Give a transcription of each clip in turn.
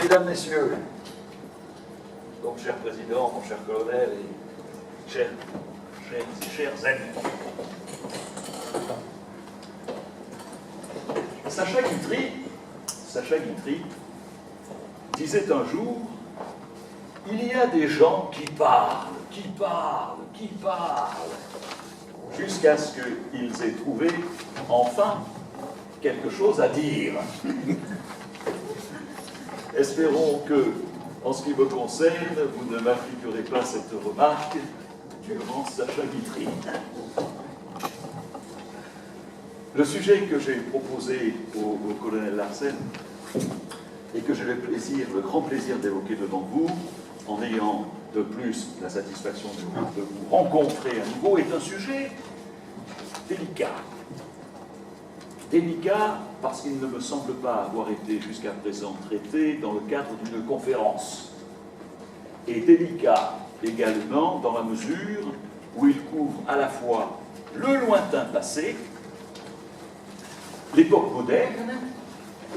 Mesdames, Messieurs, donc cher Président, mon cher colonel et chers amis, Sacha Guitry disait un jour: il y a des gens qui parlent, jusqu'à ce qu'ils aient trouvé enfin quelque chose à dire. Espérons que, en ce qui me concerne, vous ne m'appliquerez pas cette remarque durant Sacha Guitry. Le sujet que j'ai proposé au colonel Larsen et que j'ai le grand plaisir d'évoquer devant vous, en ayant de plus la satisfaction de vous rencontrer à nouveau, est un sujet délicat. Délicat parce qu'il ne me semble pas avoir été jusqu'à présent traité dans le cadre d'une conférence. Et délicat également dans la mesure où il couvre à la fois le lointain passé, l'époque moderne,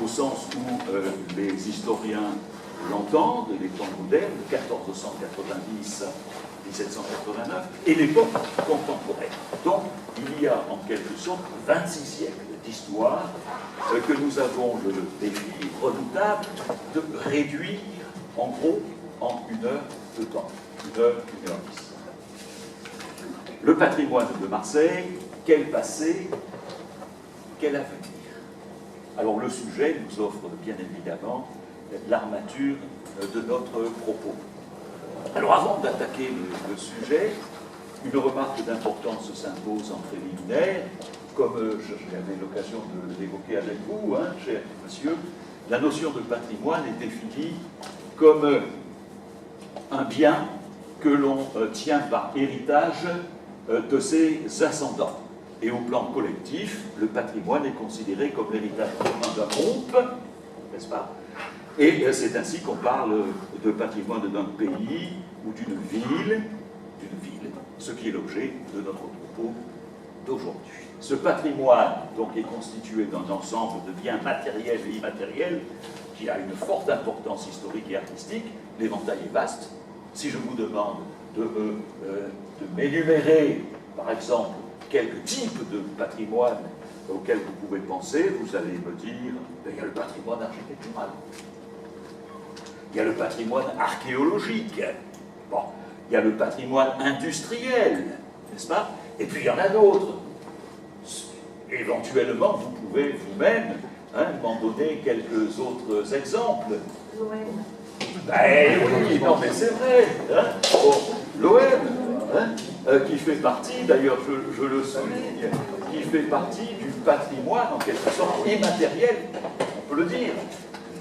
au sens où les historiens l'entendent, les temps modernes, 1490 1789, et l'époque contemporaine. Donc, il y a en quelque sorte 26 siècles d'histoire que nous avons le défi redoutable de réduire, en gros, en 1 heure de temps. 1 heure 10. Le patrimoine de Marseille, quel passé, quel avenir? Alors, le sujet nous offre bien évidemment l'armature de notre propos. Alors, avant d'attaquer le sujet, une remarque d'importance s'impose en préliminaire. Comme j'avais l'occasion de l'évoquer avec vous, cher monsieur, la notion de patrimoine est définie comme un bien que l'on tient par héritage de ses ascendants. Et au plan collectif, le patrimoine est considéré comme l'héritage commun d'un groupe, n'est-ce pas? Et c'est ainsi qu'on parle de patrimoine d'un pays ou d'une ville, ce qui est l'objet de notre propos d'aujourd'hui. Ce patrimoine donc est constitué d'un ensemble de biens matériels et immatériels qui a une forte importance historique et artistique. L'éventail est vaste. Si je vous demande de m'énumérer, par exemple, quelques types de patrimoine auxquels vous pouvez penser, vous allez me dire, il y a le patrimoine architectural. Il y a le patrimoine archéologique, bon, il y a le patrimoine industriel, n'est-ce pas? Et puis il y en a d'autres. Éventuellement, vous pouvez vous-même m'en donner quelques autres exemples. L'OM. Ben oui, non mais c'est vrai. Bon, l'OM, qui fait partie, d'ailleurs je le souligne, qui fait partie du patrimoine en quelque sorte immatériel, on peut le dire,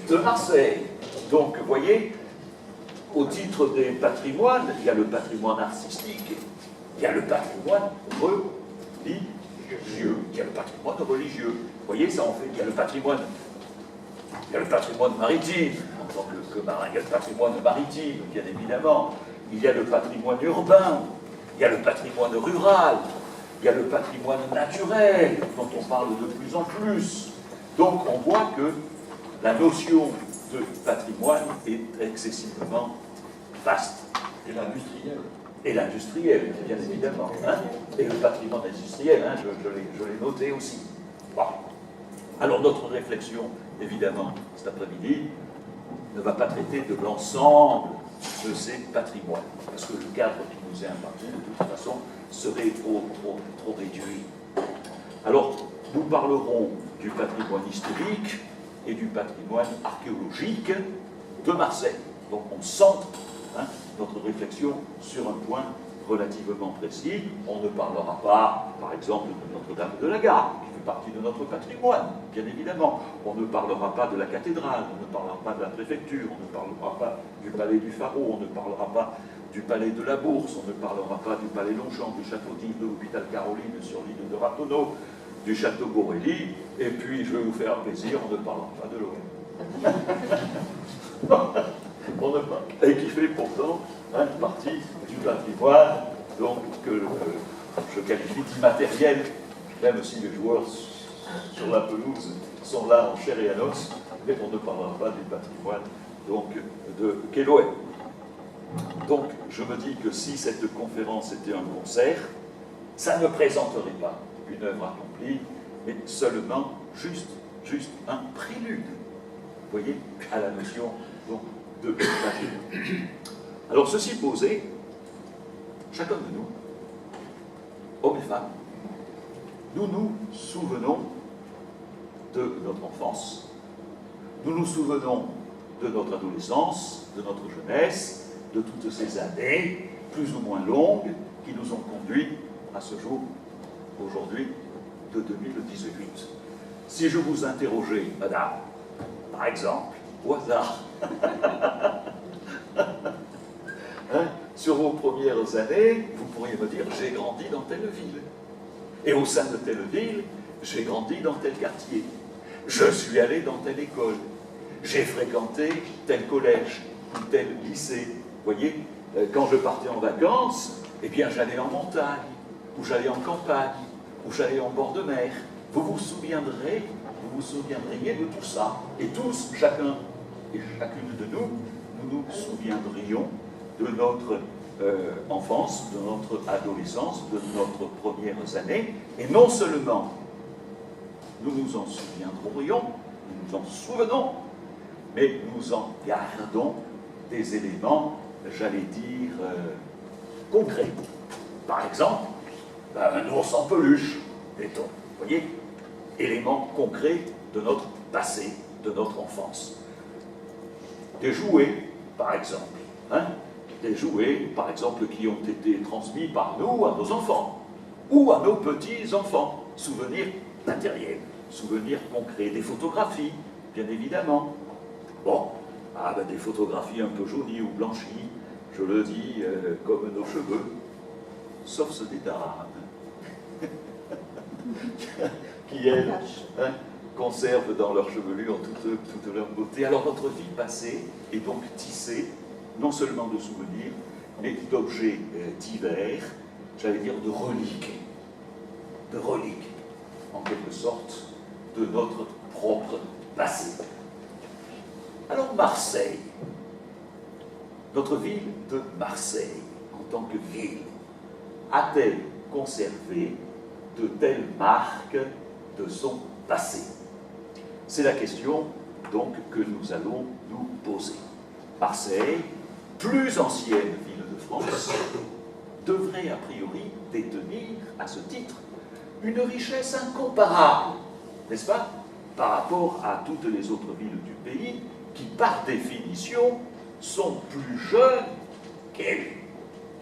de Marseille. Donc, vous voyez, au titre des patrimoines, il y a le patrimoine artistique, il y a le patrimoine religieux, il y a le patrimoine religieux. Vous voyez, ça en fait, il y a le patrimoine maritime, en tant que marin, il y a le patrimoine maritime, bien évidemment, il y a le patrimoine urbain, il y a le patrimoine rural, il y a le patrimoine naturel, dont on parle de plus en plus. Donc, on voit que la notion de patrimoine est excessivement vaste. Et l'industriel. Et l'industriel, bien évidemment. Et le patrimoine industriel, je l'ai noté aussi. Bon. Alors notre réflexion, évidemment, cet après-midi, ne va pas traiter de l'ensemble de ces patrimoines, parce que le cadre qui nous est imparti, de toute façon, serait trop réduit. Alors, nous parlerons du patrimoine historique et du patrimoine archéologique de Marseille. Donc on centre notre réflexion sur un point relativement précis. On ne parlera pas, par exemple, de Notre-Dame de la Garde, qui fait partie de notre patrimoine, bien évidemment. On ne parlera pas de la cathédrale, on ne parlera pas de la préfecture, on ne parlera pas du palais du Pharaon, on ne parlera pas du palais de la Bourse, on ne parlera pas du palais Longchamp, du château d'Yves de l'hôpital Caroline sur l'île de Ratonneau, du château Borelli, et puis je vais vous faire plaisir, on ne parlera pas de l'OM. Et qui fait pourtant partie du patrimoine donc, que je qualifie d'immatériel, même si les joueurs sur la pelouse sont là en chair et en os, mais on ne parlera pas du patrimoine donc, de Kéloé. Donc, je me dis que si cette conférence était un concert, ça ne présenterait pas une œuvre accomplie, mais seulement juste un prélude, vous voyez, à la notion donc, de patrimoine. Alors, ceci posé, chacun de nous, hommes et femmes, nous nous souvenons de notre enfance, nous nous souvenons de notre adolescence, de notre jeunesse, de toutes ces années, plus ou moins longues, qui nous ont conduits à ce jour, aujourd'hui, de 2018. Si je vous interrogeais, madame, par exemple, au hasard, hein, sur vos premières années, vous pourriez me dire, j'ai grandi dans telle ville. Et au sein de telle ville, j'ai grandi dans tel quartier. Je suis allé dans telle école. J'ai fréquenté tel collège ou tel lycée. Vous voyez, quand je partais en vacances, eh bien j'allais en montagne, ou j'allais en campagne, ou j'allais en bord de mer. Vous vous souviendriez de tout ça. Et tous, chacun et chacune de nous, nous nous souviendrions de notre enfance, de notre adolescence, de notre premières années. Et non seulement nous nous en souviendrions, nous nous en souvenons, mais nous en gardons des éléments, j'allais dire, concrets. Par exemple, un ours en peluche, mettons, vous voyez, élément concret de notre passé, de notre enfance. Des jouets, par exemple, hein, des jouets, par exemple, qui ont été transmis par nous à nos enfants, ou à nos petits-enfants, souvenirs matériels, souvenirs concrets, des photographies, bien évidemment. Bon, des photographies un peu jaunies ou blanchies, je le dis comme nos cheveux, sauf ceux des dames, qui, elles, hein, conservent dans leur chevelure toute leur beauté. Alors notre vie passée est donc tissée, non seulement de souvenirs, mais d'objets divers, j'allais dire de reliques, en quelque sorte, de notre propre passé. Alors Marseille, notre ville de Marseille, en tant que ville, a-t-elle conservé de telles marques de son passé? C'est la question donc que nous allons nous poser. Marseille, plus ancienne ville de France, devrait a priori détenir à ce titre une richesse incomparable, n'est-ce pas, par rapport à toutes les autres villes du pays qui, par définition, sont plus jeunes qu'elle,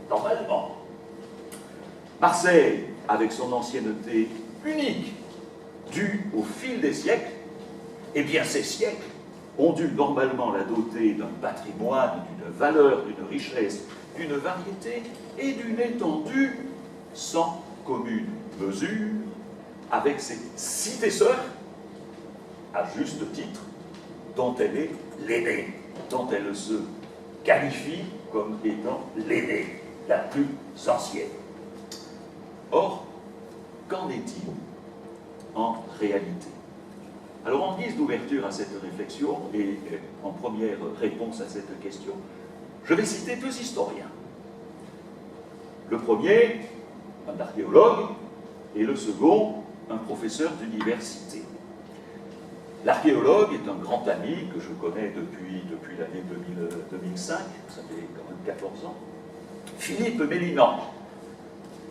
normalement. Marseille, avec son ancienneté unique, due au fil des siècles, eh bien ces siècles ont dû normalement la doter d'un patrimoine, d'une valeur, d'une richesse, d'une variété et d'une étendue sans commune mesure avec ses cités-sœurs, à juste titre, dont elle est l'aînée, dont elle se qualifie comme étant l'aînée, la plus ancienne. Or, qu'en est-il en réalité? Alors, en guise d'ouverture à cette réflexion et en première réponse à cette question, je vais citer deux historiens. Le premier, un archéologue, et le second, un professeur d'université. L'archéologue est un grand ami que je connais depuis l'année 2005, ça fait quand même 14 ans, Philippe Mélinan.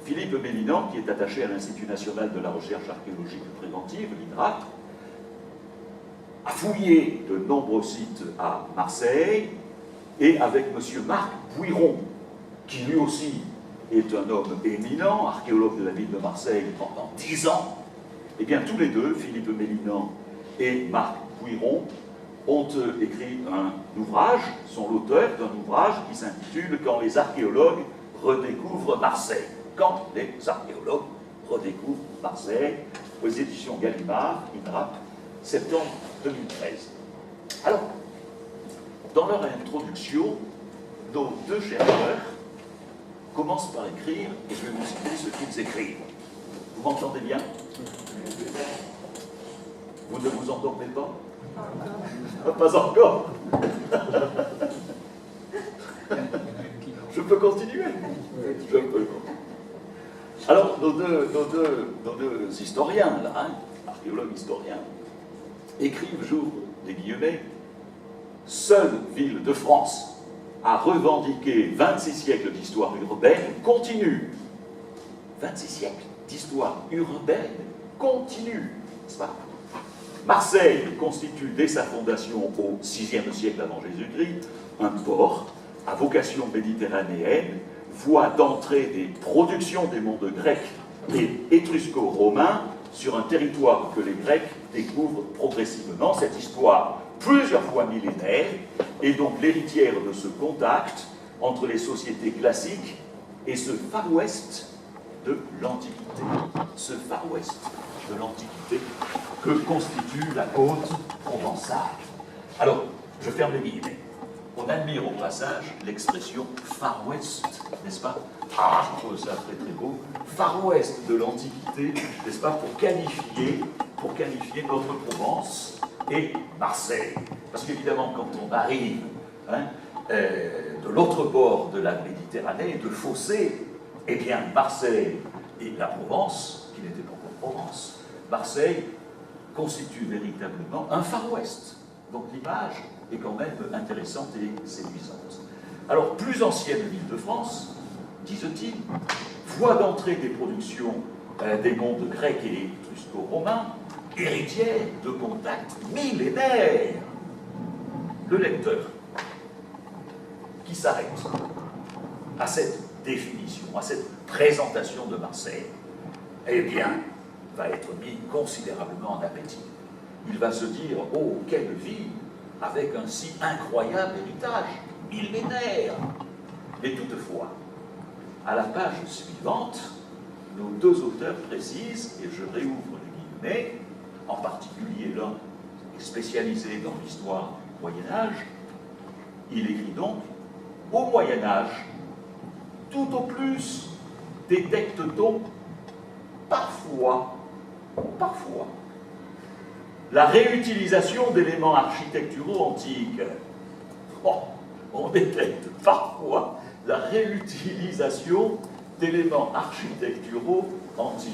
Philippe Mélinan, qui est attaché à l'Institut national de la recherche archéologique préventive, l'INRAP, a fouillé de nombreux sites à Marseille, et avec M. Marc Bouiron, qui lui aussi est un homme éminent, archéologue de la ville de Marseille pendant 10 ans, et bien tous les deux, Philippe Mélinan et Marc Bouiron, ont écrit un ouvrage, sont l'auteur d'un ouvrage qui s'intitule « Quand les archéologues redécouvrent Marseille ». Quand les archéologues redécouvrent Marseille, aux éditions Gallimard, INRAP, septembre 2013. Alors, dans leur introduction, nos deux chercheurs commencent par écrire, et je vais vous citer ce qu'ils écrivent. Vous m'entendez bien? Vous ne vous endormez pas? Pas encore. Je peux continuer. Je peux. Alors, nos deux historiens, là, hein, archéologues historiens, écrivent, j'ouvre des guillemets, seule ville de France à revendiquer 26 siècles d'histoire urbaine continue. 26 siècles d'histoire urbaine continue, n'est-ce pas? Marseille constitue dès sa fondation au VIe siècle avant Jésus-Christ un port à vocation méditerranéenne, voie d'entrée des productions des mondes grecs et étrusco-romains sur un territoire que les Grecs découvrent progressivement. Cette histoire, plusieurs fois millénaire, est donc l'héritière de ce contact entre les sociétés classiques et ce Far West de l'Antiquité. Ce Far West de l'Antiquité que constitue la côte provençale. Alors, je ferme les guillemets. On admire au passage l'expression Far West, n'est-ce pas? Ah, je trouve ça très très beau. Far West de l'Antiquité, n'est-ce pas, pour qualifier notre Provence et Marseille. Parce qu'évidemment, quand on arrive de l'autre bord de la Méditerranée, de Fossé, eh bien, Marseille et la Provence, qui n'était pas encore Provence, Marseille constitue véritablement un Far West. Donc l'image est quand même intéressante et séduisante. Alors, plus ancienne ville de France, disent-ils, voie d'entrée des productions des mondes grecs et étrusco-romains, héritière de contacts millénaires. Le lecteur qui s'arrête à cette définition, à cette présentation de Marseille, eh bien, va être mis considérablement en appétit. Il va se dire, oh, quelle vie, avec un si incroyable héritage, millénaire. Mais toutefois, à la page suivante, nos deux auteurs précisent, et je réouvre les guillemets, en particulier l'un est spécialisé dans l'histoire du Moyen-Âge, il écrit donc, au Moyen-Âge, tout au plus détecte-t-on parfois, la réutilisation d'éléments architecturaux antiques. Oh, on détecte parfois la réutilisation d'éléments architecturaux antiques.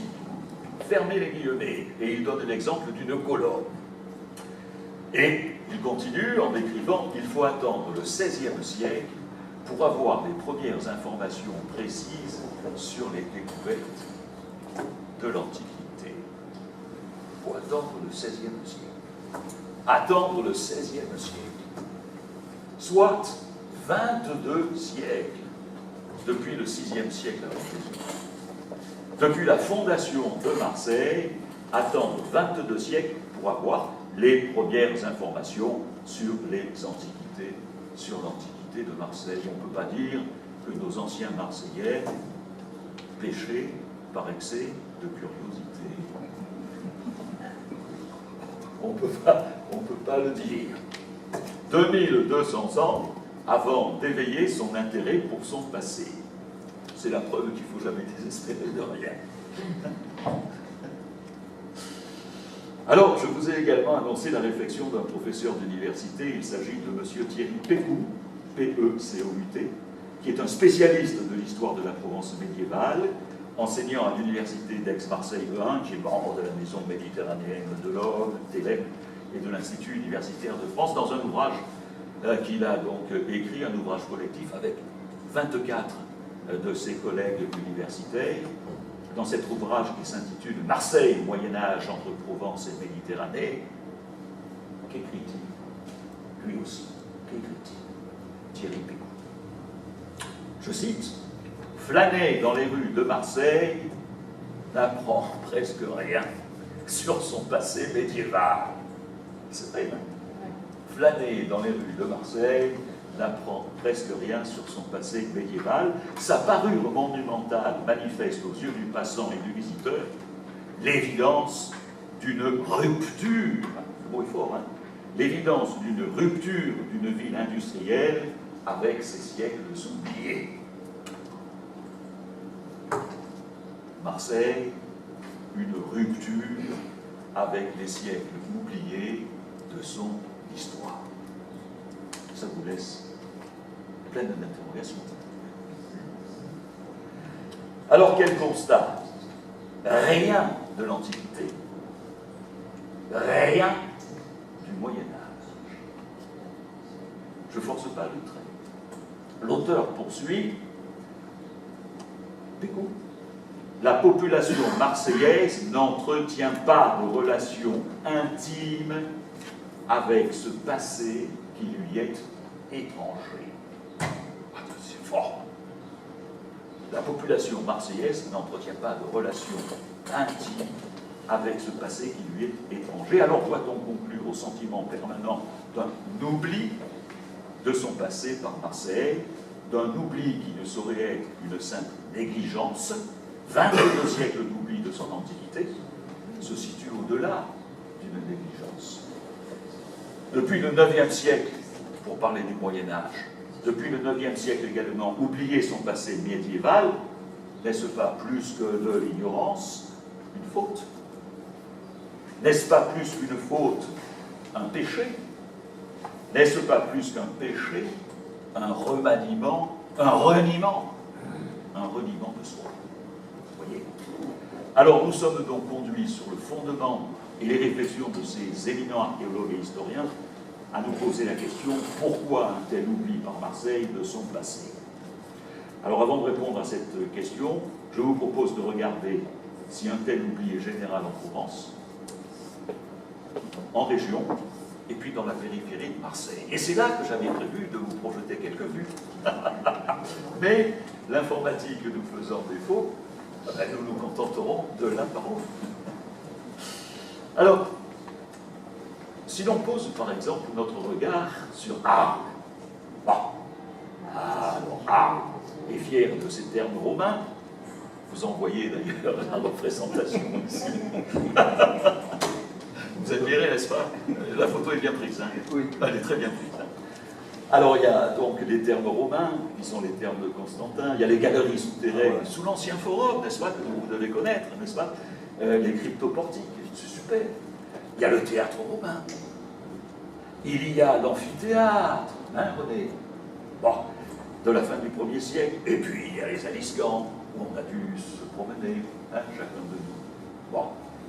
Fermez les guillemets, et il donne l'exemple d'une colonne. Et il continue en décrivant qu'il faut attendre le XVIe siècle pour avoir les premières informations précises sur les découvertes de l'Antiquité. Il faut attendre le XVIe siècle. Attendre le XVIe siècle. Soit 22 siècles depuis le VIe siècle avant Jésus. Depuis la fondation de Marseille, attendre 22 siècles pour avoir les premières informations sur les antiquités, sur l'Antiquité de Marseille. On ne peut pas dire que nos anciens Marseillais péchaient par excès de curiosité. On ne peut pas le dire. 2200 ans avant d'éveiller son intérêt pour son passé. C'est la preuve qu'il ne faut jamais désespérer de rien. Alors, je vous ai également annoncé la réflexion d'un professeur d'université. Il s'agit de M. Thierry Pécout, P-E-C-O-U-T, qui est un spécialiste de l'histoire de la Provence médiévale, enseignant à l'université d'Aix-Marseille 1, qui est membre de la Maison méditerranéenne de l'Homme, TELEM, et de l'Institut universitaire de France, dans un ouvrage qu'il a donc écrit, un ouvrage collectif avec 24 de ses collègues universitaires. Dans cet ouvrage qui s'intitule « Marseille, Moyen-Âge entre Provence et Méditerranée », qu'écrit-il? Lui aussi, qu'écrit-il? Thierry Pécout. Je cite, « Flâner dans les rues de Marseille n'apprend presque rien sur son passé médiéval. » C'est vrai, hein? Flâner dans les rues de Marseille n'apprend presque rien sur son passé médiéval. Sa parure monumentale manifeste aux yeux du passant et du visiteur l'évidence d'une rupture, le mot est fort, hein, l'évidence d'une rupture d'une ville industrielle avec ses siècles oubliés. Marseille, une rupture avec les siècles oubliés de son histoire. Ça vous laisse plein d'interrogations. Alors quel constat? Rien de l'Antiquité, rien du Moyen-Âge. Je ne force pas le trait. L'auteur poursuit, écoute, la population marseillaise n'entretient pas de relation intime avec ce passé qui lui est étranger. C'est fort. La population marseillaise n'entretient pas de relation intime avec ce passé qui lui est étranger. Alors doit-on conclure au sentiment permanent d'un oubli de son passé par Marseille, d'un oubli qui ne saurait être une simple négligence? 22 siècles d'oubli de son antiquité se situent au-delà d'une négligence. Depuis le IXe siècle, pour parler du Moyen-Âge, depuis le IXe siècle également, oublier son passé médiéval, n'est-ce pas plus que de l'ignorance, une faute? N'est-ce pas plus qu'une faute, un péché? N'est-ce pas plus qu'un péché, un remaniement, un reniement de soi? Vous voyez? Alors nous sommes donc conduits sur le fondement et les réflexions de ces éminents archéologues et historiens à nous poser la question, pourquoi un tel oubli par Marseille de son passé? Alors avant de répondre à cette question, je vous propose de regarder si un tel oubli est général en Provence, en région, et puis dans la périphérie de Marseille. Et c'est là que j'avais prévu de vous projeter quelques vues. Mais l'informatique nous faisant défaut, nous nous contenterons de la parole. Alors, si l'on pose par exemple notre regard sur Arles, Arles est fier de ses termes romains. Vous en voyez d'ailleurs la représentation ici. Vous admirez, n'est-ce pas? La photo est bien prise, hein? Oui. Elle est très bien prise. Hein? Alors il y a donc les termes romains, qui sont les termes de Constantin. Il y a les galeries souterraines sous l'ancien forum, n'est-ce pas, que vous devez connaître, n'est-ce pas? Les cryptoportiques, c'est super. Il y a le théâtre romain. Il y a l'amphithéâtre, hein, René? Bon, de la fin du 1er siècle. Et puis il y a les Aliscamps, où on a dû se promener, hein, chacun de nous. Bon.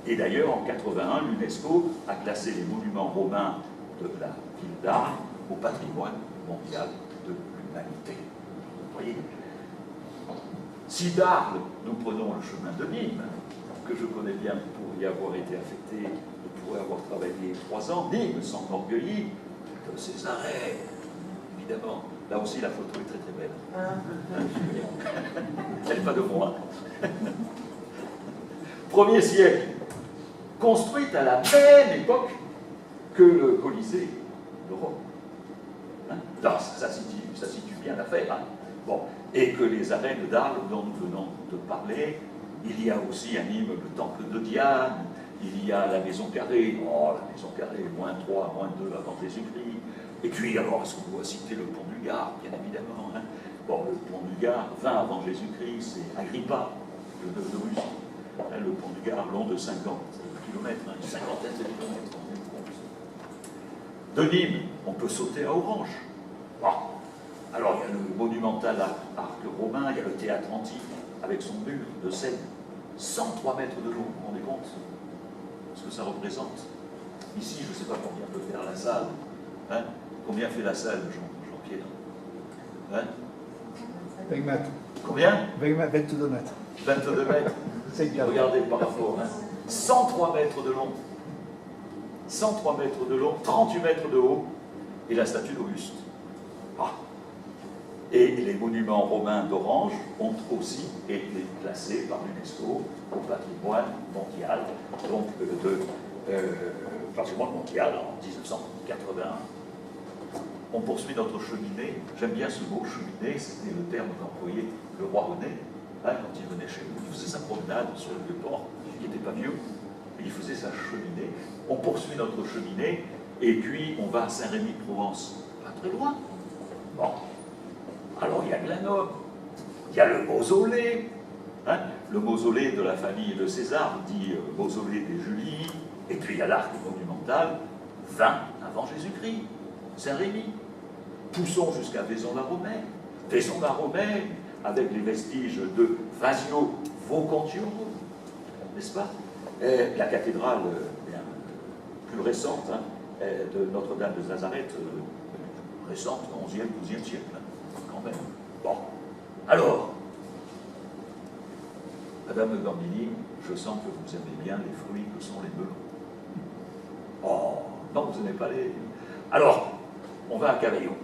Et d'ailleurs, en 81, l'UNESCO a classé les monuments romains de la ville d'Arles au patrimoine mondial de l'humanité. Vous voyez? Si d'Arles, nous prenons le chemin de Nîmes, que je connais bien pour y avoir été affecté, pour y avoir travaillé 3 ans, Nîmes s'enorgueillit de ses arrêts, évidemment. Là aussi, la photo est très très belle. Elle n'est pas de moi. 1er siècle, construite à la même époque que le Colisée de Rome. Hein? Là, ça situe bien l'affaire. Hein? Bon. Et que les arènes d'Arles dont nous venons de parler, il y a aussi à Nîmes le temple de Diane, il y a la maison carrée, la maison carrée, -3, -2 avant Jésus-Christ. Et puis, alors, est-ce qu'on doit citer le pont du Gard, bien évidemment. Hein? Bon, le pont du Gard, 20 avant Jésus-Christ, c'est Agrippa, le de Russie. Hein, le pont du Gard, long de 50 km, hein, une cinquantaine de kilomètres. De Nîmes, on peut sauter à Orange. Bon. Alors, il y a le monumental arc romain, il y a le théâtre antique, avec son mur de scène, 103 mètres de long, vous vous rendez compte ce que ça représente? Ici, je ne sais pas combien peut faire la salle. Hein? Combien fait la salle, Jean-Pierre? Hein? 20 mètres. Combien? 22 mètres. 22 mètres. Regardez par rapport. Hein? 103 mètres de long. 103 mètres de long, 38 mètres de haut, et la statue d'Auguste. Et les monuments romains d'Orange ont aussi été classés par l'UNESCO au patrimoine mondial, donc patrimoine mondial en 1981. On poursuit notre cheminée. J'aime bien ce mot cheminée, c'était le terme qu'employait le roi René hein, quand il venait chez nous. Il faisait sa promenade sur le vieux-port, qui n'était pas vieux, mais il faisait sa cheminée. On poursuit notre cheminée, et puis on va à Saint-Rémy-de-Provence, pas très loin. Bon. Alors il y a Glanum, il y a le mausolée, hein, le mausolée de la famille de César, dit mausolée des Julies, et puis il y a l'arc monumental 20 avant Jésus-Christ, Saint-Rémy. Poussons jusqu'à Vaison-la-Romaine. Vaison-la-Romaine, avec les vestiges de Vasio Vocantium, n'est-ce pas? La cathédrale bien plus récente de Notre-Dame de Nazareth, récente, 11e, 12e siècle, quand même. Bon, alors, Madame Gambini, je sens que vous aimez bien les fruits que sont les melons. Oh, non, vous n'aimez pas les... Alors, on va à Cavaillon.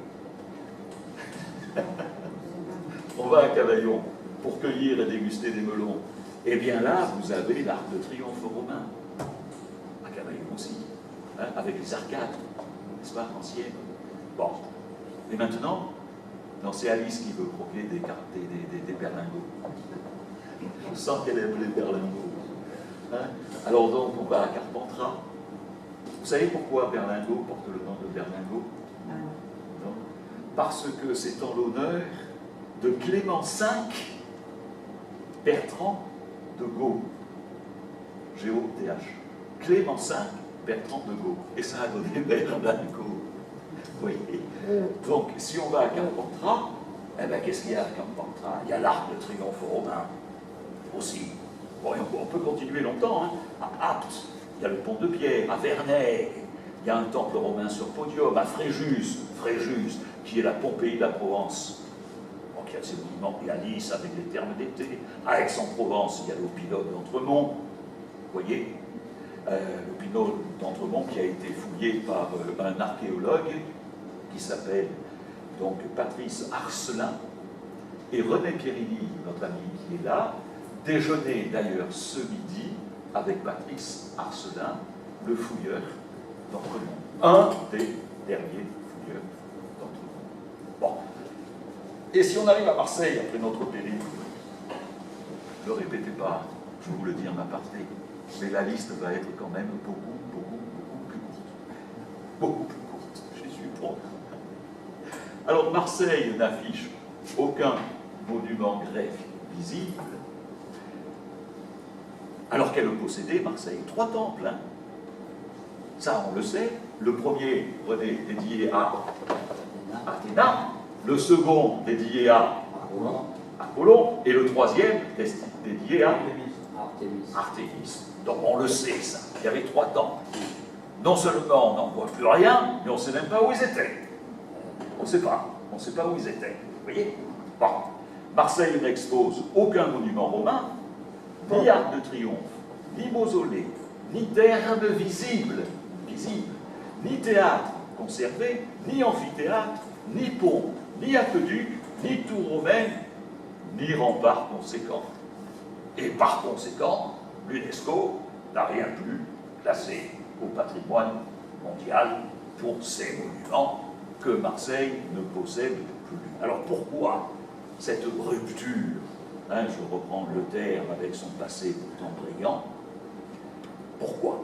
On va à Cavaillon pour cueillir et déguster des melons. Et bien là, vous avez l'Arc de Triomphe romain. À Cavaillon aussi, avec les arcades, n'est-ce pas, anciennes. Bon. Et maintenant, non, c'est Alice qui veut croquer des berlingots. Je sens qu'elle aime les berlingots. Alors donc, on va à Carpentras. Vous savez pourquoi Berlingot porte le nom de Berlingot? Non. Parce que c'est en l'honneur de Clément V Bertrand de Gaulle. G-O-T-H. Clément V Bertrand de Gaulle. Et ça a donné Berlingot. Oui. Donc, si on va à Carpentras, eh bien, qu'est-ce qu'il y a à Carpentras? Il y a l'Arc de Triomphe romain aussi. Bon, on peut continuer longtemps. À Apt, il y a le pont de Pierre. À Vernay, il y a un temple romain sur podium. À Fréjus, qui est la Pompéi de la Provence. Donc, il y a ces monuments. Il y a Nice avec les thermes d'été. À Aix-en-Provence, il y a l'Opinode d'Entremont. Vous voyez, l'Opinode d'Entremont qui a été fouillé par un archéologue qui s'appelle donc Patrice Arcelin, et René Pierrini, notre ami qui est là, déjeuner d'ailleurs ce midi avec Patrice Arcelin, le fouilleur d'Entremont, un des derniers fouilleurs d'Entremont. Bon. Et si on arrive à Marseille après notre périple, ne répétez pas, je vous le dis en aparté, mais la liste va être quand même beaucoup plus courte. Beaucoup plus courte, Jésus prompt. Alors Marseille n'affiche aucun monument grec visible, alors qu'elle possédait, Marseille, 3 temples. Ça, on le sait. Le premier, René, dédié à Athéna. Le second, dédié à Apollon. Et le troisième, dédié à Artémis. Donc on le sait, ça. Il y avait 3 temples. Non seulement on n'en voit plus rien, mais on ne sait même pas où ils étaient. On ne sait pas. On ne sait pas où ils étaient. Vous voyez? Bon. Marseille n'expose aucun monument romain, ni arc de triomphe, ni mausolée, ni terme visible, ni théâtre conservé, ni amphithéâtre, ni pont, ni aqueduc, ni tour romaine, ni rempart conséquent. Et par conséquent, l'UNESCO n'a rien pu classer au patrimoine mondial pour ces monuments que Marseille ne possède plus. Alors pourquoi cette rupture, je reprends le terme avec son passé pourtant brillant, pourquoi?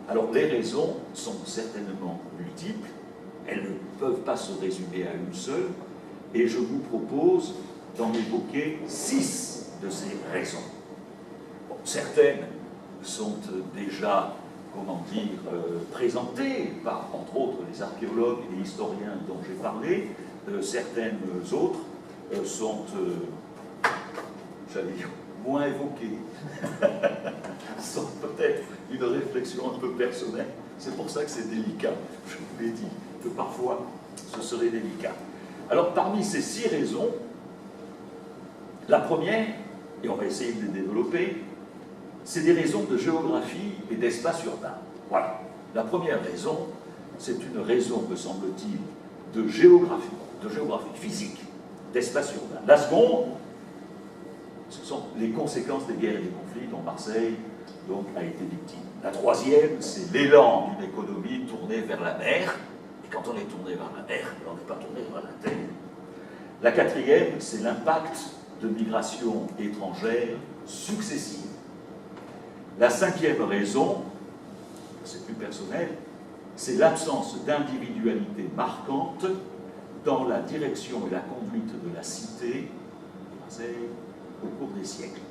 Alors les raisons sont certainement multiples, elles ne peuvent pas se résumer à une seule, et je vous propose d'en évoquer 6 de ces raisons. Bon, certaines sont déjà, comment dire, présentées par, entre autres, les archéologues et historiens dont j'ai parlé, certaines autres sont, j'allais dire, moins évoquées, sont peut-être une réflexion un peu personnelle. C'est pour ça que c'est délicat. Je vous l'ai dit, que parfois, ce serait délicat. Alors, parmi ces 6 raisons, la première, et on va essayer de les développer, c'est des raisons de géographie et d'espace urbain. Voilà. La première raison, c'est une raison, me semble-t-il, de géographie physique, d'espace urbain. La seconde, ce sont les conséquences des guerres et des conflits dont Marseille donc, a été victime. La troisième, c'est l'élan d'une économie tournée vers la mer. Et quand on est tourné vers la mer, on n'est pas tourné vers la terre. La quatrième, c'est l'impact de migrations étrangères successives. La cinquième raison, c'est plus personnel, c'est l'absence d'individualité marquante dans la direction et la conduite de la cité de Marseille au cours des siècles.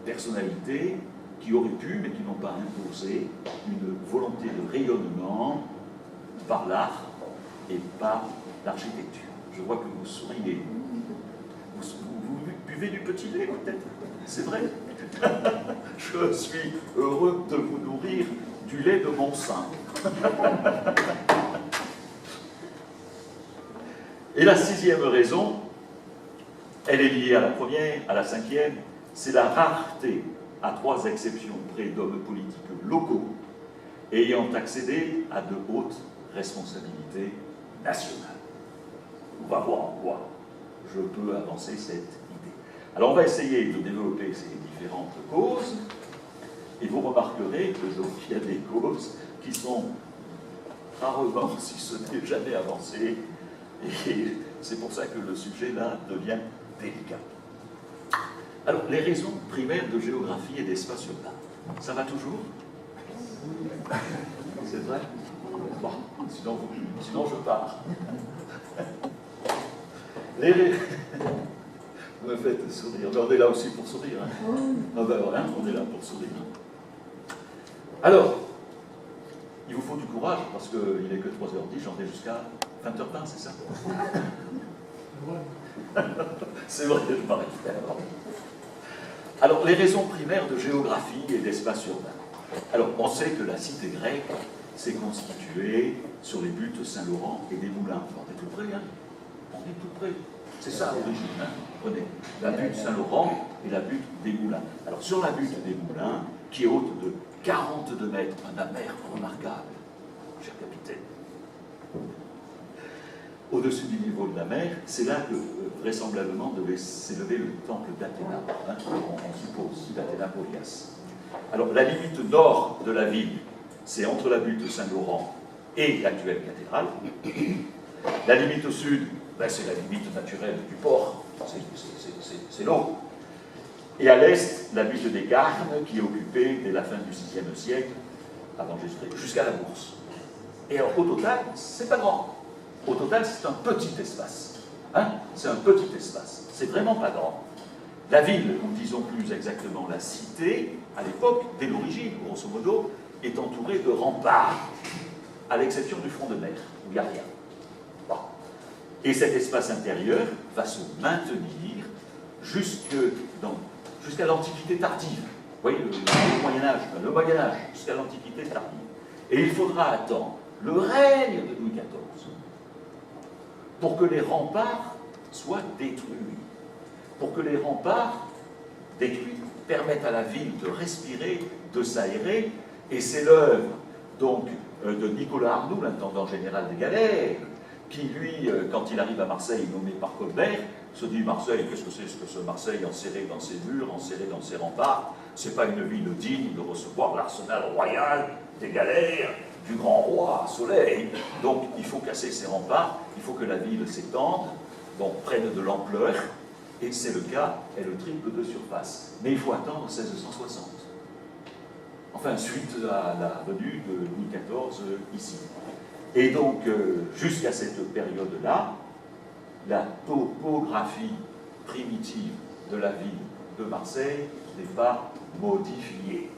Personnalité qui auraient pu, mais qui n'ont pas imposé, une volonté de rayonnement par l'art et par l'architecture. Je vois que vous souriez. Vous buvez du petit lait, peut-être? C'est vrai? Je suis heureux de vous nourrir du lait de mon sein. Et la sixième raison, elle est liée à la première, à la cinquième, c'est la rareté, à 3 exceptions près, d'hommes politiques locaux ayant accédé à de hautes responsabilités nationales. On va voir en quoi je peux avancer cette idée. Alors on va essayer de développer ces différentes causes, et vous remarquerez que donc il y a des causes qui sont rarement, si ce n'est jamais avancées, et c'est pour ça que le sujet là devient délicat. Alors, les raisons primaires de géographie et d'espace urbain, ça va toujours? C'est vrai? Bon, sinon je pars. Vous me faites sourire, mais on est là aussi pour sourire. Hein. Ah ben voilà, on est là pour sourire. Alors, il vous faut du courage, parce qu'il n'est que 3h10, j'en ai jusqu'à 20h20, c'est ça? C'est vrai, je m'arrête. Alors, les raisons primaires de géographie et d'espace urbain. Alors, on sait que la cité grecque s'est constituée sur les buttes Saint-Laurent et des Moulins. On est tout près, hein? On est tout près. C'est ça l'origine, hein? Prenez la butte Saint-Laurent et la butte des Moulins. Alors, sur la butte des Moulins, qui est haute de 42 mètres, un amer remarquable, cher capitaine. Au-dessus du niveau de la mer, c'est là que vraisemblablement devait s'élever le temple d'Athéna, hein, on suppose, d'Athéna Polias. Alors la limite nord de la ville, c'est entre la butte Saint-Laurent et l'actuelle cathédrale. La limite au sud, ben, c'est la limite naturelle du port, c'est l'eau. Et à l'est, la butte des Carmes, qui est occupée dès la fin du VIe siècle, avant Jésus-Christ, jusqu'à la Bourse. Et alors, au total, c'est pas grand. Au total, c'est un petit espace. Hein? C'est un petit espace. C'est vraiment pas grand. La ville, ou disons plus exactement la cité, à l'époque, dès l'origine, grosso modo, est entourée de remparts, à l'exception du front de mer, où il n'y a rien. Bon. Et cet espace intérieur va se maintenir jusqu'à l'Antiquité tardive. Vous voyez, le Moyen-Âge, jusqu'à l'Antiquité tardive. Et il faudra attendre le règne de Louis XIV pour que les remparts soient détruits. Pour que les remparts détruits permettent à la ville de respirer, de s'aérer, et c'est l'œuvre donc de Nicolas Arnoux, l'intendant général des galères, qui lui, quand il arrive à Marseille, nommé par Colbert, se dit Marseille, qu'est-ce que c'est que ce Marseille enserré dans ses murs, enserré dans ses remparts? C'est pas une ville digne de recevoir l'arsenal royal des galères du grand roi Soleil. Donc il faut casser ces remparts, il faut que la ville s'étende, donc prenne de l'ampleur, et c'est le cas, elle triple de surface. Mais il faut attendre 1660. Enfin, suite à la venue de Louis XIV ici. Et donc, jusqu'à cette période-là, la topographie primitive de la ville de Marseille n'est pas modifiée.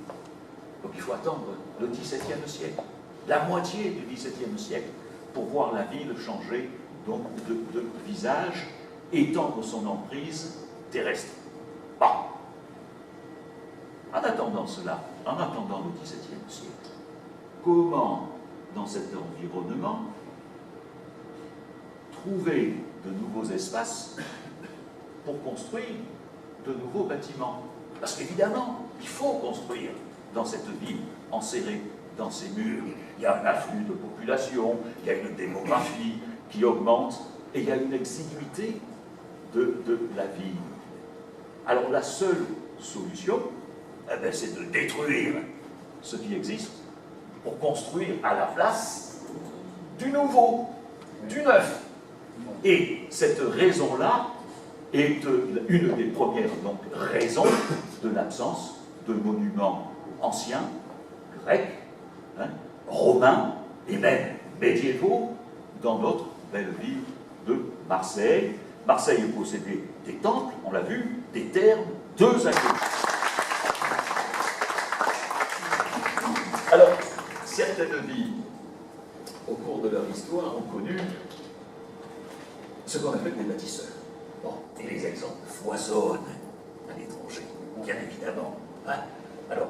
Donc il faut attendre le XVIIe siècle, la moitié du XVIIe siècle, pour voir la ville changer donc de visage, étendre son emprise terrestre. Bon. En attendant cela, en attendant le XVIIe siècle, comment, dans cet environnement, trouver de nouveaux espaces pour construire de nouveaux bâtiments? Parce qu'évidemment, il faut construire dans cette ville enserrée dans ses murs. Il y a un afflux de population, il y a une démographie qui augmente, et il y a une exiguïté de la ville. Alors la seule solution, eh bien, c'est de détruire ce qui existe pour construire à la place du nouveau, du neuf. Et cette raison-là est une des premières donc, raisons de l'absence de monuments anciens, grecs, hein, romains et même médiévaux dans notre belle ville de Marseille. Marseille possédait des temples, on l'a vu, des thermes, 2 aqueducs. certaines villes, au cours de leur histoire, ont connu ce qu'on appelle des bâtisseurs. Bon, et les exemples foisonnent à l'étranger, bien évidemment. Hein? Alors,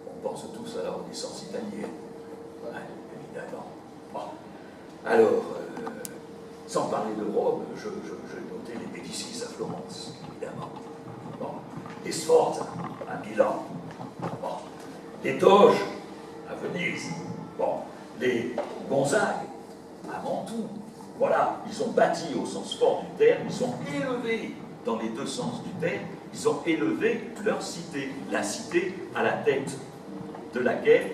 on pense tous à la Renaissance italienne, hein, évidemment. Bon. Alors, sans parler de Rome, je notais les Médicis à Florence, évidemment. Bon. Les Sforza à Milan. Bon. Les Doges à Venise. Bon. Les Gonzague à Mantoue. Voilà, ils ont bâti au sens fort du terme, ils ont élevé dans les deux sens du terme, ils ont élevé leur cité, la cité à la tête de laquelle,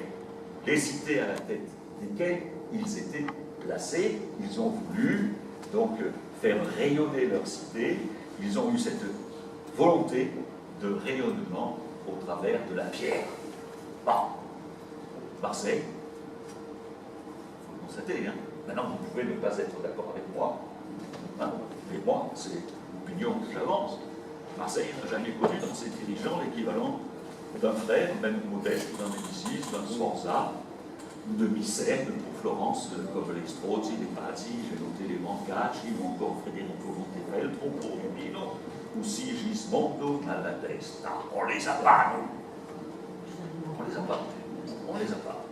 les cités à la tête desquelles ils étaient placés, ils ont voulu donc faire rayonner leur cité, ils ont eu cette volonté de rayonnement au travers de la pierre. Bon, Marseille, il faut le constater, hein. Maintenant, vous pouvez ne pas être d'accord avec moi. Hein? Mais moi, c'est l'opinion que j'avance. Marseille n'a jamais connu dans ses dirigeants l'équivalent d'un frère, même modeste, d'un Médicis, d'un Sforza, ou de Mycène pour Florence, comme les Strozzi, les Pazzi, j'ai noté les Brancacci, ou encore Federico Montefeltro pour Urbino, ou Sigismondo Malatesta. On les a pas, nous. On les a pas. On les a pas.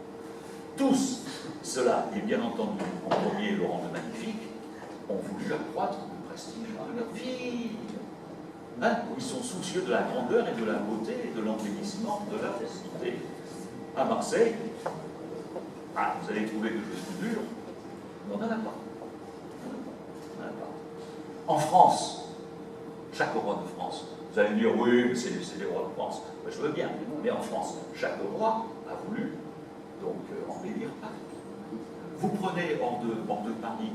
Tous cela, et bien entendu, en premier Laurent le Magnifique, ont voulu accroître le prestige de leur ville. Hein? Ils sont soucieux de la grandeur et de la beauté et de l'embellissement de leur cité. À Marseille, ah, vous allez trouver que je suis dur, mais on n'en a pas. On n'en a pas. En France, chaque roi de France, vous allez me dire, oui, mais c'est les rois de France. Ben, je veux bien, mais en France, chaque roi a voulu donc embellir Paris. Vous prenez hors de Paris,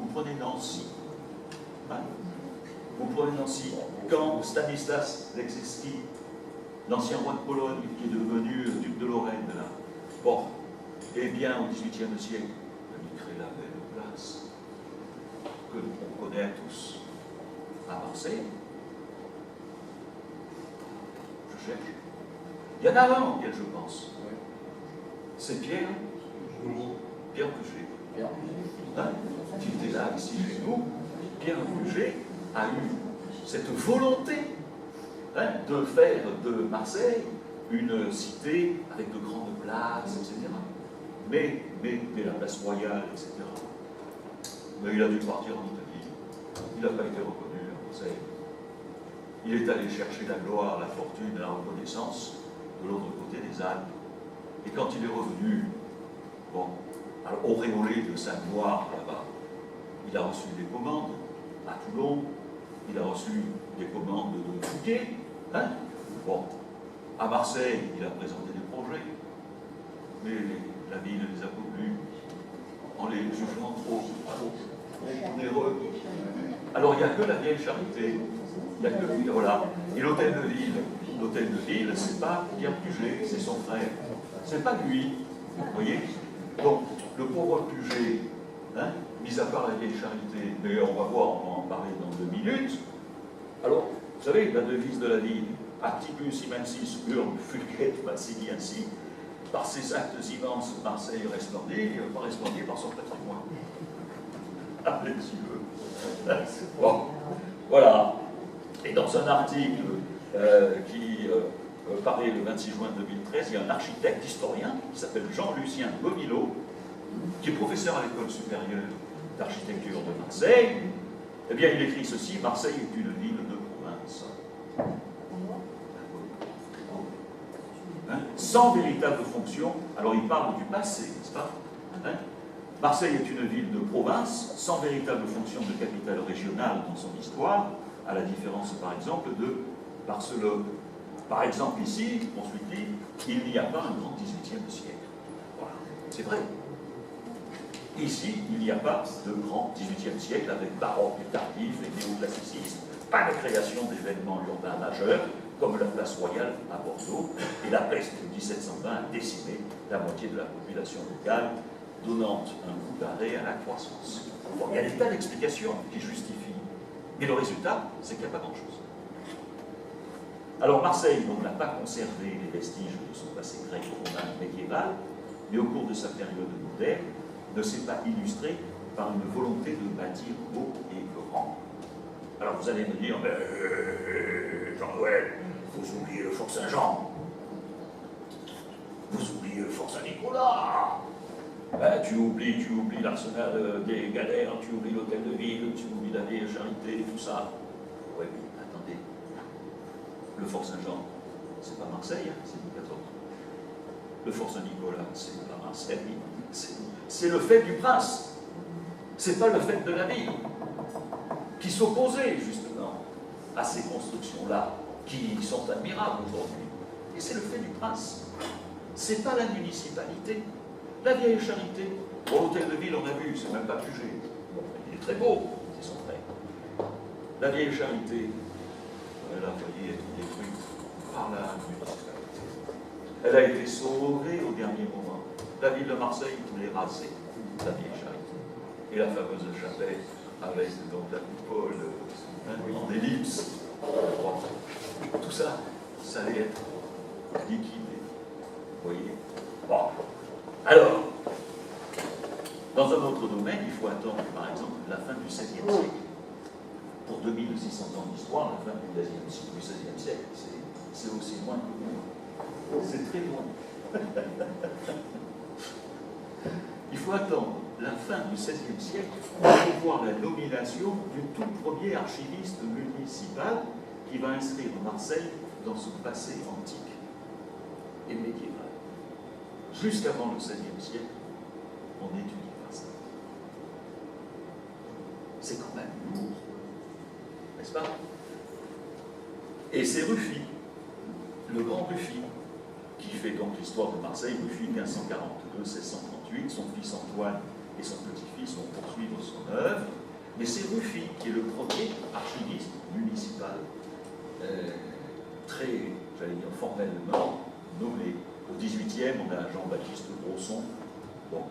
vous prenez Nancy. Hein? Vous prenez Nancy. Quand Stanislas Leszczynski, l'ancien roi de Pologne, qui est devenu duc de Lorraine, là, bon, eh bien, au XVIIIe siècle, il crée la belle place que l'on connaît tous à Marseille. Je cherche. Il y en a un auquel je pense. C'est Pierre Puget. Hein, qui était là, ici, chez nous. Pierre Puget a eu cette volonté, hein, de faire de Marseille une cité avec de grandes places, etc. Mais la place royale, etc. Mais il a dû partir en Italie. Il n'a pas été reconnu à Marseille. Il est allé chercher la gloire, la fortune, la reconnaissance de l'autre côté des Alpes. Et quand il est revenu, bon, alors auréolé de sa gloire là-bas, il a reçu des commandes à Toulon, il a reçu des commandes de Fouquet, hein? Bon, à Marseille, il a présenté des projets, mais la ville les a connus en les jugeant trop onéreux. Alors il n'y a que la vieille charité, il n'y a que, voilà. Et l'hôtel de ville, c'est pas Pierre Puget, c'est son frère. C'est pas lui, vous voyez. Donc, le pauvre Puget, hein, mis à part la vieille charité, mais on va voir, on va en parler dans 2 minutes. Alors, vous savez, la devise de la ville, Actibus immensis urbe fulget Massili ainsi, par ses actes immenses, Marseille resplendit par son patrimoine. Appelez si veut. Bon, voilà. Et dans un article qui paraît le 26 juin 2013, il y a un architecte historien qui s'appelle Jean-Lucien Gomilot, qui est professeur à l'école supérieure d'architecture de Marseille. Eh bien, il écrit ceci: Marseille est une ville de province. Hein? Sans véritable fonction. Alors, il parle du passé, n'est-ce pas? Hein? Marseille est une ville de province, sans véritable fonction de capitale régionale dans son histoire, à la différence, par exemple, de Barcelone. Par exemple, ici, ensuite, il n'y a pas un grand XVIIIe siècle. Voilà, c'est vrai. Ici, il n'y a pas de grand XVIIIe siècle avec baroque et tardif et néoclassicisme, pas de création d'événements urbains majeurs, comme la place royale à Bordeaux, et la peste de 1720 a décimé la moitié de la population locale, donnant un coup d'arrêt à la croissance. Bon, il y a des tas d'explications qui justifient, mais le résultat, c'est qu'il n'y a pas grand-chose. Alors Marseille, on n'a pas conservé les vestiges de son passé grec-romain médiéval, mais au cours de sa période moderne, ne s'est pas illustré par une volonté de bâtir haut et grand. Alors vous allez me dire, Jean-Noël, vous oubliez le Fort Saint-Jean, vous oubliez le Fort Saint-Nicolas, tu oublies l'arsenal des galères, tu oublies l'hôtel de ville, tu oublies la vieille charité, tout ça. Oui, mais attendez, le Fort Saint-Jean, c'est pas Marseille, hein, c'est Louis XIV. Le Fort Saint-Nicolas, c'est pas Marseille, c'est le fait du prince. C'est pas le fait de la ville qui s'opposait justement à ces constructions-là, qui sont admirables aujourd'hui. Et c'est le fait du prince. C'est pas la municipalité. La vieille charité, bon, l'hôtel de ville, on a vu, c'est même pas jugé. Bon, il est très beau, c'est son frère. La vieille charité, elle a failli être détruite par la municipalité. Elle a été sauvée au dernier moment. La ville de Marseille voulait raser la vieille charité. Et la fameuse chapelle avec donc la coupole en ellipse. Bon, tout ça, ça allait être liquidé. Vous voyez? Bon. Alors, dans un autre domaine, il faut attendre, par exemple, la fin du XVIe siècle. Pour 2600 ans d'histoire, la fin du XVIe siècle, c'est aussi loin que nous. C'est très loin. Il faut attendre la fin du XVIe siècle pour voir la nomination du tout premier archiviste municipal qui va inscrire Marseille dans son passé antique et médiéval. Jusqu'avant le XVIe siècle, on n'étudie pas ça. C'est quand même lourd, n'est-ce pas? Et c'est Ruffi, le grand Ruffi, qui fait donc l'histoire de Marseille, Ruffi 1542-1638, son fils Antoine et son petit-fils vont poursuivre son œuvre, mais c'est Ruffi qui est le premier archiviste municipal, très, j'allais dire, formellement nommé. Au XVIIIe, on a Jean-Baptiste Grosson, bon,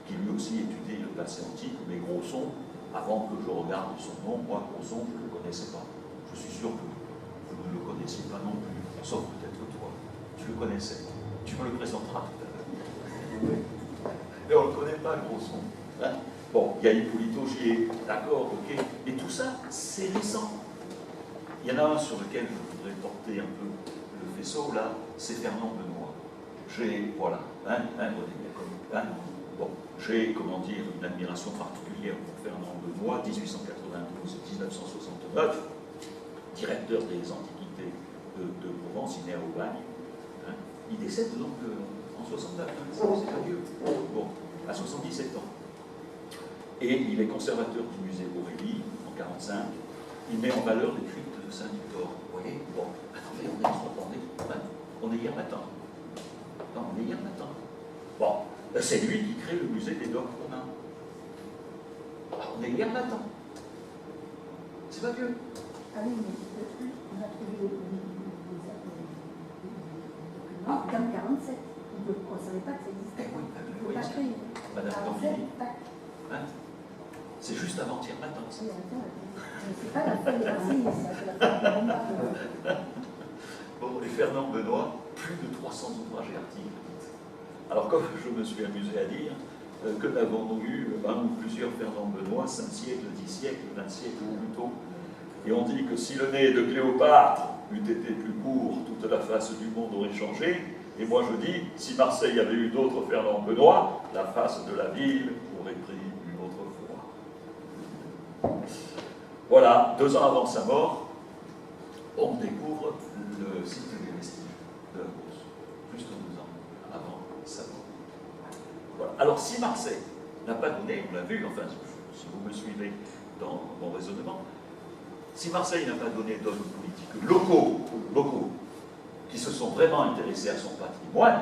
qui lui aussi étudiait le passé antique, mais Grosson, avant que je regarde son nom, moi, Grosson, je ne le connaissais pas. Je suis sûr que vous ne le connaissiez pas non plus, sauf peut-être toi. Tu le connaissais. Tu me le présenteras tout à l'heure. Mais on ne le connaît pas, Grosson. Hein? Bon, il y a Hippolyte Augier, d'accord, ok. Et tout ça, c'est récent. Il y en a un sur lequel je voudrais porter un peu le faisceau, là, c'est Fernand Benoît. J'ai, voilà, bon, j'ai, comment dire, une admiration particulière pour Fernand Benoît, 1892-1969, directeur des Antiquités de Provence, il naît à Aubagne. Hein. Il décède donc en 69, hein, c'est pas vieux. Bon, à 77 ans. Et il est conservateur du musée Aurélie, en 1945. Il met en valeur les cryptes de Saint-Victor. Vous voyez? Bon, attendez, on est hier matin. Non, on est hier matin. Bon, c'est lui qui crée le musée des docks romains. On est hier matin. C'est pas vieux. Ah oui, mais on a trouvé les documents en 1947. On ne savait pas que ça existait. Eh oui, Il ne faut pas créer. Madame Campini. Hein? C'est juste avant-hier matin. Ça. C'est pas la fin des Marseillais, c'est la fin des Romains. Bon, et Fernand Benoît, plus de 300 ouvrages et articles. Alors, comme je me suis amusé à dire, que n'avons-nous eu un ou plusieurs Fernand Benoît, 5 siècles, 10 siècles, 20 siècles ou plus tôt? Et on dit que si le nez de Cléopâtre eût été plus court, toute la face du monde aurait changé. Et moi je dis, si Marseille avait eu d'autres Fernand Benoît, la face de la ville aurait pris une autre forme. Voilà, 2 ans avant sa mort, on découvre le site des vestiges de la Beauce, juste 2 ans avant sa mort. Voilà. Alors si Marseille n'a pas donné, on l'a vu, enfin, si vous me suivez dans mon raisonnement, si Marseille n'a pas donné d'hommes politiques locaux, qui se sont vraiment intéressés à son patrimoine,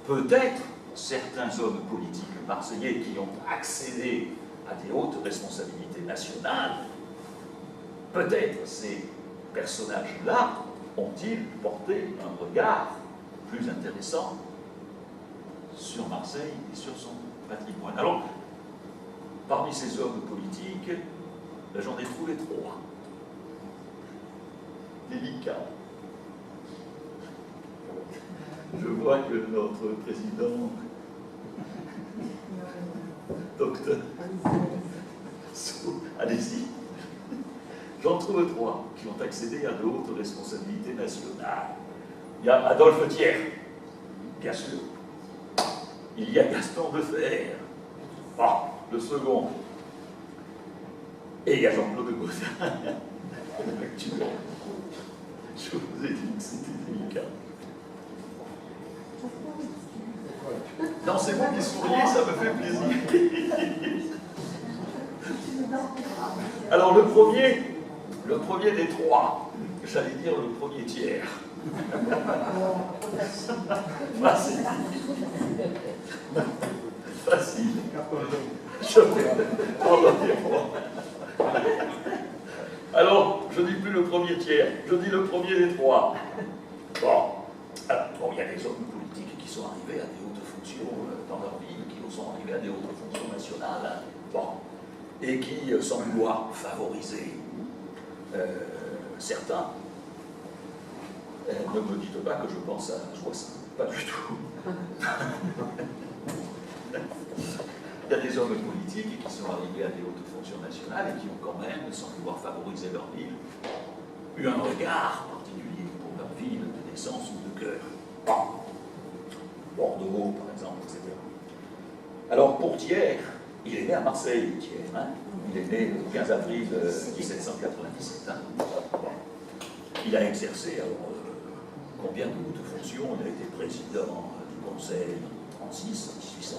peut-être certains hommes politiques marseillais qui ont accédé à des hautes responsabilités nationales, peut-être ces personnages-là ont-ils porté un regard plus intéressant sur Marseille et sur son patrimoine. Alors, parmi ces hommes politiques, j'en ai trouvé 3. Délicats. Je vois que notre président docteur. Allez-y. J'en trouve trois qui ont accédé à de hautes responsabilités nationales. Il y a Adolphe Thiers, bien sûr. Il y a Gaston Defferre. Ah, le second. Et il y a Jean-Claude Gaudin, l'actuel. Je vous ai dit que c'était délicat. Non, c'est vous qui souriez, ça me fait plaisir. Alors le premier des trois, j'allais dire le premier tiers. Facile. Facile. Pardonnez-moi. Alors, je ne dis plus le premier tiers, je dis le premier des trois. Bon, il y a des hommes politiques qui sont arrivés à des hautes fonctions dans leur vie, qui sont arrivés à des hautes fonctions nationales, et qui, sans vouloir favoriser certains, ne me dites pas que je pense à Joissin, pas du tout. Il y a des hommes politiques qui sont arrivés à des hautes fonctions nationales et qui ont quand même, sans vouloir favoriser leur ville, eu un regard particulier pour leur ville de naissance ou de cœur. Bordeaux, par exemple, etc. Alors, pour Thiers, il est né à Marseille, Thiers. Hein. Il est né le 15 avril 1797. Hein. Il a exercé, alors, combien de hautes fonctions? Il a été président du Conseil en 1836,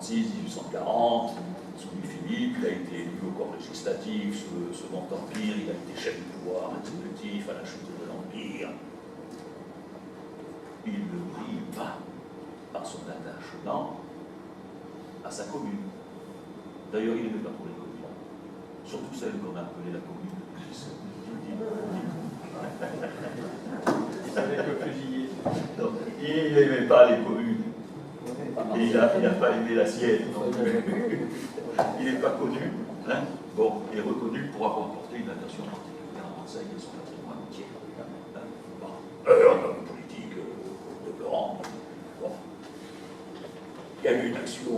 1840, sous Louis-Philippe. Il a été élu au corps législatif sous le Second Empire. Il a été chef du pouvoir exécutif à la chute de l'Empire. Il ne brille pas par son attachement à sa commune. D'ailleurs, il n'aimait pas trop les communes, surtout celle qu'on a appelée la commune de Clisson. Il savait que fusiller. Donc, il n'aimait pas les communes. Et il n'a pas aimé la sienne. Donc, il n'est pas connu. Hein. Bon, il est reconnu pour avoir porté une attention particulière à Marseille et son patrimoine entier. Un homme politique de rang. Bon. Il y a eu une action,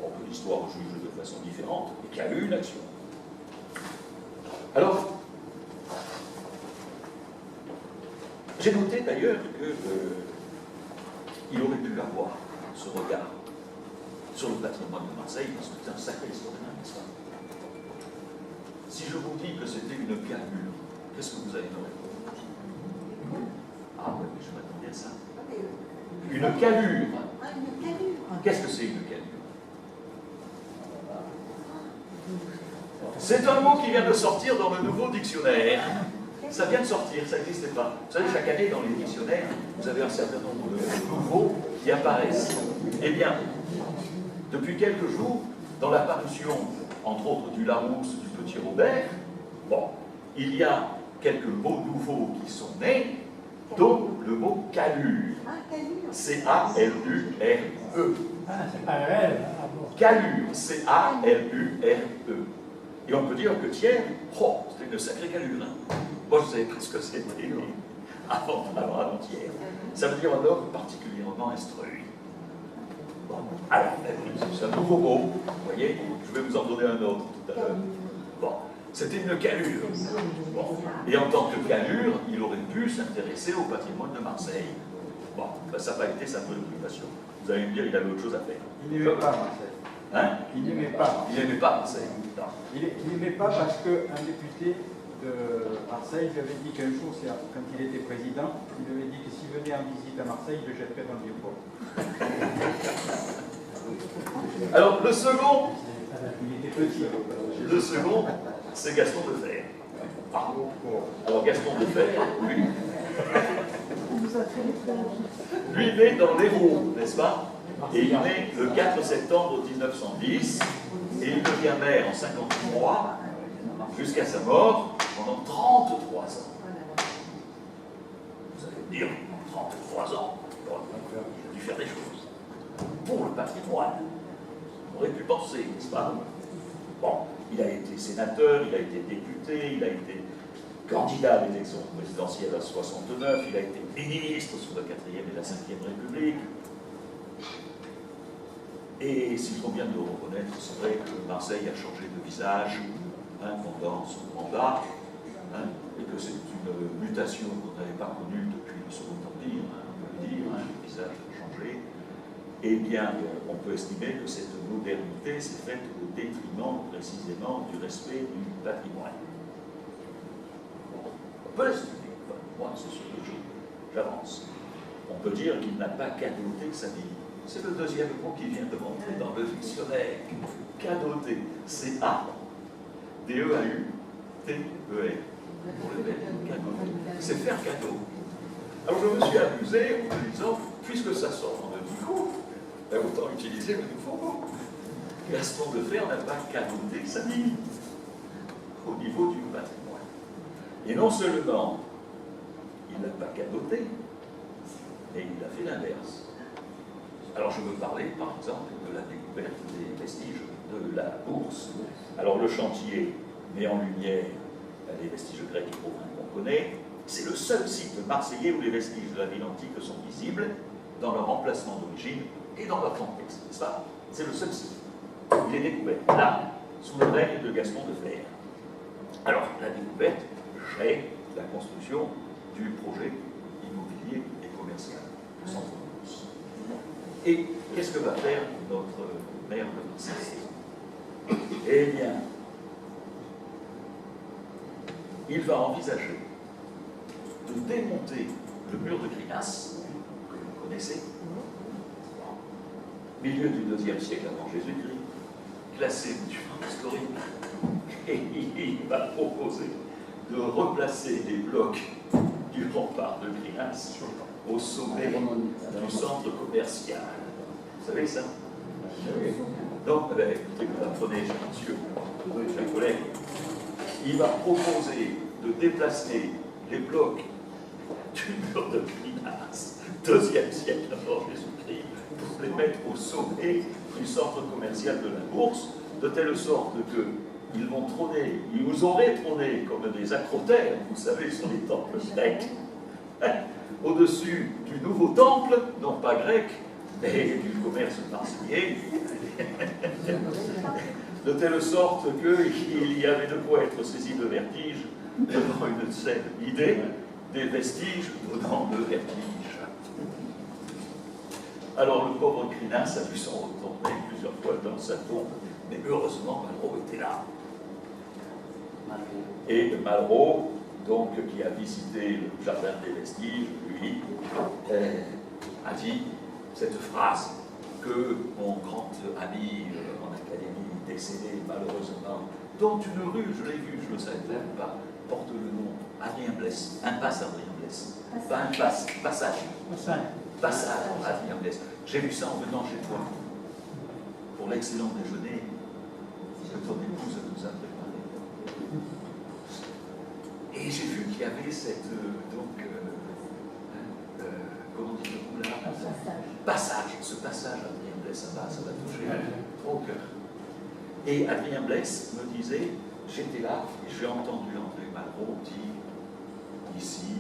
que l'histoire juge de façon différente, mais qu'il y a eu une action. Alors, j'ai noté d'ailleurs qu'il aurait pu avoir ce regard sur le patrimoine de Marseille, parce que c'est un sacré historien, n'est-ce pas? Si je vous dis que c'était une calule, qu'est-ce que vous allez me répondre? Ah oui, je m'attendais à ça. Une calure. Qu'est-ce que c'est une calure? C'est un mot qui vient de sortir dans le nouveau dictionnaire. Ça vient de sortir, ça n'existait pas. Vous savez, chaque année, dans les dictionnaires, vous avez un certain nombre de nouveaux qui apparaissent. Eh bien, depuis quelques jours, dans la parution, entre autres, du Larousse, du Petit Robert, bon, il y a quelques mots nouveaux qui sont nés, dont le mot calure. C-A-L-U-R-E. Ah, c'est pas elle. Calure, C-A-L-U-R-E. Et on peut dire que Thiers, c'était une sacrée calure. Hein. Moi, je ne savais pas ce que c'était avant-hier. Ça veut dire un homme particulièrement instruit. Bon, alors, c'est un nouveau mot. Vous voyez, je vais vous en donner un autre tout à l'heure. Bon, c'était une calure. Bon. Et en tant que calure, il aurait pu s'intéresser au patrimoine de Marseille. Bon, ben, ça n'a pas été sa préoccupation. Vous allez me dire, il avait autre chose à faire. Il n'aimait pas Marseille. Hein? Il n'aimait pas. Il n'aimait pas Marseille. Non. Il n'aimait pas parce qu'un député de Marseille lui avait dit qu'un jour, quand il était président, il lui avait dit que s'il venait en visite à Marseille, il le jetterait dans le Vieux-Port. Alors, le second, Il était petit. le second, c'est Gaston Defferre. Ah. Alors, Gaston Defferre, lui naît dans l'Hérault, n'est-ce pas? Et il naît le 4 septembre 1910, et il devient maire en 53, jusqu'à sa mort, pendant 33 ans. Vous allez me dire, 33 ans, bon, il a dû faire des choses. Pour le patrimoine, on aurait pu penser, n'est-ce pas? Bon, il a été sénateur, il a été député, il a été candidat à l'élection présidentielle à 69, il a été ministre sous la 4e et la 5e République. Et s'il faut bien le reconnaître, c'est vrai que Marseille a changé de visage pendant son mandat, et que c'est une mutation qu'on n'avait pas connue depuis le Second Empire, on peut le dire, le visage a changé. Eh bien, on peut estimer que cette modernité s'est faite au détriment précisément du respect du patrimoine. On peut l'estimer, moi c'est ce que j'avance. On peut dire qu'il n'a pas cadoté sa vie. C'est le deuxième mot qui vient de rentrer dans le dictionnaire. Cadoter, c'est A, D-E-A-U-T-E-R. Pour le verbe cadoter. C'est faire cadeau. Alors je me suis amusé en me disant, puisque ça sort dans le discours, autant utiliser le nouveau mot. Gaston Defferre n'a pas cadoté sa vie au niveau du patrimoine. Et non seulement il n'a pas cadoté, mais il a fait l'inverse. Alors je veux parler par exemple de la découverte des vestiges de la bourse. Alors le chantier met en lumière les vestiges grecs et romains qu'on connaît. C'est le seul site marseillais où les vestiges de la ville antique sont visibles dans leur emplacement d'origine et dans leur contexte. Ça, c'est le seul site. Il est découvert là, sous le règne de Gaston Defferre. Alors la découverte gère la construction du projet immobilier et commercial du centre de bourse. Et qu'est-ce que va faire notre maire de Marseille? Eh bien, il va envisager de démonter le mur de Crinas, que vous connaissez, milieu du IIe siècle avant Jésus-Christ, classé monument historique, et il va proposer de replacer les blocs du rempart de Crinas au sommet du centre commercial. Vous savez ça? Donc, écoutez, vous apprenez, cher monsieur, chers collègues, il va proposer de déplacer les blocs du mur de Crinas, IIe siècle avant Jésus-Christ, pour les mettre au sommet du centre commercial de la bourse, de telle sorte qu'ils vont trôner, ils vous auraient trôné comme des acrotères, vous savez, sur les temples grecs, au-dessus du nouveau temple, non pas grec, mais du commerce marseillais, de telle sorte qu'il y avait de quoi être saisi de vertige devant une telle idée, des vestiges donnant le vertige. Alors le pauvre Crinas a dû s'en retourner plusieurs fois dans sa tombe, mais heureusement Malraux était là. Et Malraux, donc, qui a visité le jardin des vestiges, lui, a dit cette phrase que mon grand ami en académie décédé malheureusement, dont une rue, je l'ai vu, je ne le savais même pas, porte le nom Adrien Blesse, impasse Adrien Blesse, pas impasse, passage Adrien Blesse. J'ai vu ça en venant chez toi pour l'excellent déjeuner que ton épouse nous a préparé. Et j'ai vu qu'il y avait cette comment dites-vous là, ce passage Adrien Blesse, ça va toucher au cœur. Et Adrien Blesse me disait, j'étais là et j'ai entendu André Malraux dire, ici,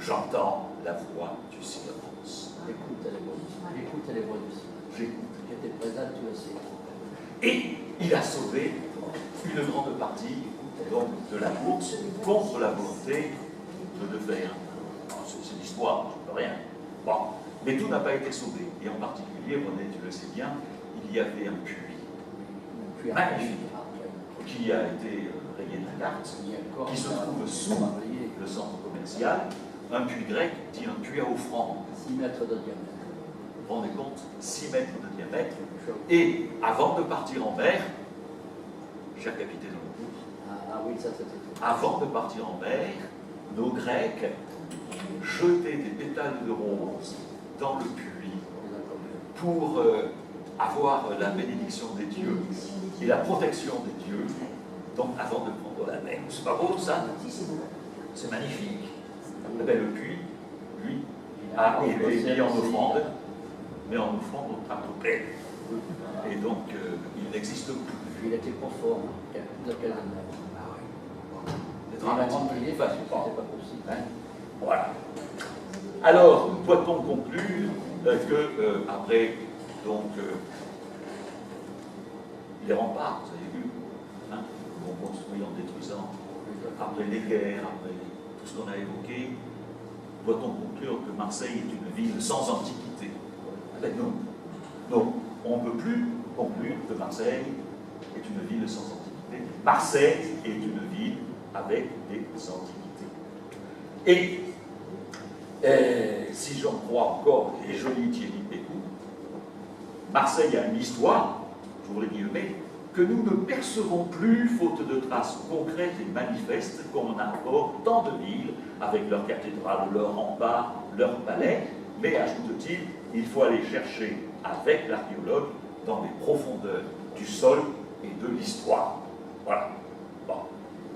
j'entends la voix du silence. Écoute les voix du silence. J'écoute. J'étais présent, tu le sais. Et il a sauvé une grande partie donc, de la bourse contre la volonté de Defferre. C'est l'histoire, je ne peux rien. Bon, mais tout n'a pas été sauvé. Et en particulier, René, tu le sais bien, il y avait un puits magnifique qui a été rayé de la carte, qui se trouve sous le centre commercial, un puits grec dit un puits à offrande. 6 mètres de diamètre. Vous vous rendez compte, 6 mètres de diamètre. Et avant de partir en mer, cher capitaine de Oui, ça c'était. Avant de partir en mer, nos Grecs jetaient des pétales de rose dans le puits pour avoir la bénédiction des dieux et la protection des dieux, donc avant de prendre la mer. C'est pas beau ça? C'est magnifique. Eh bien, le puits, lui, a été mis en offrande, mais en offrande à peu près. Et donc, il n'existe plus. Il était profond, de quelle année? C'est dramatique. C'est pas possible. Hein? Voilà. Alors, doit-on conclure que, après donc, les remparts, vous avez vu, hein, qu'on construit en détruisant. Après les guerres, après tout ce qu'on a évoqué, doit-on conclure que Marseille est une ville sans antiquité? Ben non. Non, on ne peut plus conclure que Marseille est une ville sans antiquité. Marseille est une ville avec des antiquités. Et si j'en crois encore les jolis Thierry Pécou, Marseille a une histoire, j'ouvre les guillemets, que nous ne percevons plus, faute de traces concrètes et manifestes, comme on a encore tant de villes, avec leurs cathédrales, leurs remparts, leurs palais, mais, ajoute-t-il, il faut aller chercher avec l'archéologue dans les profondeurs du sol et de l'histoire. Voilà. Bon.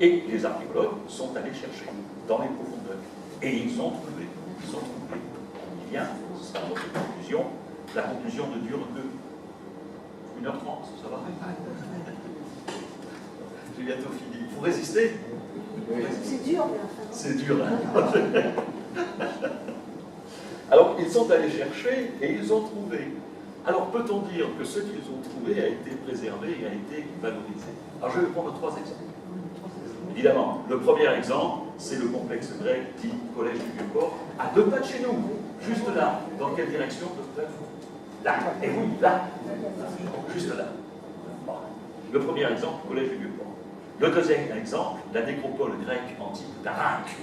Et les archéologues sont allés chercher dans les profondeurs. Et ils ont trouvé. Il y a, c'est notre conclusion, la conclusion ne dure que 1h30, ça va? J'ai bientôt fini. Vous résistez? C'est dur, mais enfin. C'est dur, hein? Alors, ils sont allés chercher et ils ont trouvé. Alors, peut-on dire que ce qu'ils ont trouvé a été préservé et a été valorisé? Alors, je vais prendre 3 exemples. Évidemment, le premier exemple, c'est le complexe grec dit Collège du Vieux-Port, à 2 pas de chez nous, juste là. Dans quelle direction peut-être? Là. Et oui, là. Juste là. Bon. Le premier exemple, Collège du Vieux-Port. Le deuxième exemple, la nécropole grecque antique d'Arinque.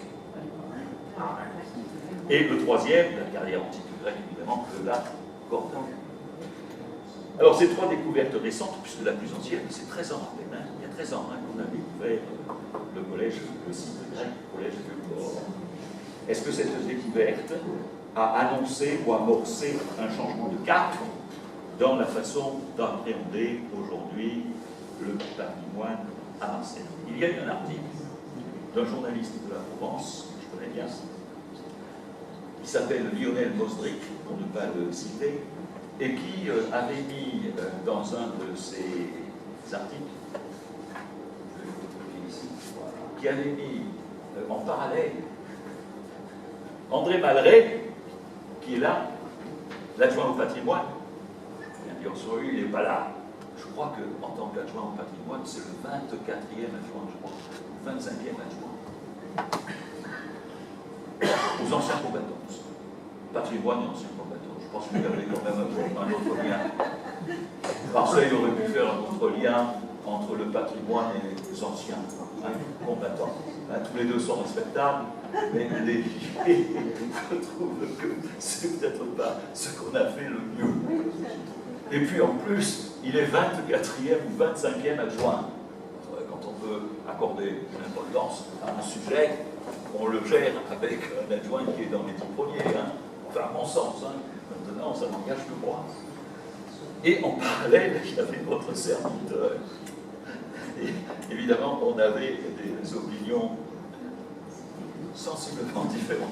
Et le troisième, la carrière antique grecque, évidemment, de la Cordon. Alors, ces 3 découvertes récentes, puisque la plus ancienne, c'est 13 ans à peine, hein, il y a 13 ans qu'on a découvert le collège, le site grec, le collège de Vieux-Port. Est-ce que cette découverte a annoncé ou amorcé un changement de cap dans la façon d'appréhender aujourd'hui le patrimoine à Marseille? Il y a eu un article d'un journaliste de la Provence, que je connais bien, qui s'appelle Lionel Mosdrick, pour ne pas le citer, et qui avait mis dans un de ses articles, qui avait mis en parallèle André Malraux, qui est là, l'adjoint au patrimoine. Bien sûr, lui, il n'est pas là. Je crois qu'en tant qu'adjoint au patrimoine, c'est le 24e adjoint, je crois, le 25e adjoint. Aux anciens combattants. Patrimoine et anciens combattants. Je pense qu'il y avait quand même un autre lien. Marseille aurait pu faire un autre lien entre le patrimoine et les anciens combattants. Tous les deux sont respectables, mais je trouve que c'est peut-être pas ce qu'on a fait le mieux. Et puis en plus, il est 24e ou 25e adjoint. Quand on veut accorder une importance à un sujet, on le gère avec un adjoint qui est dans les 10 premiers. Enfin, à mon sens, maintenant, ça n'engage que moi. Et en parallèle, il y avait votre serviteur. Et évidemment, on avait des opinions sensiblement différentes.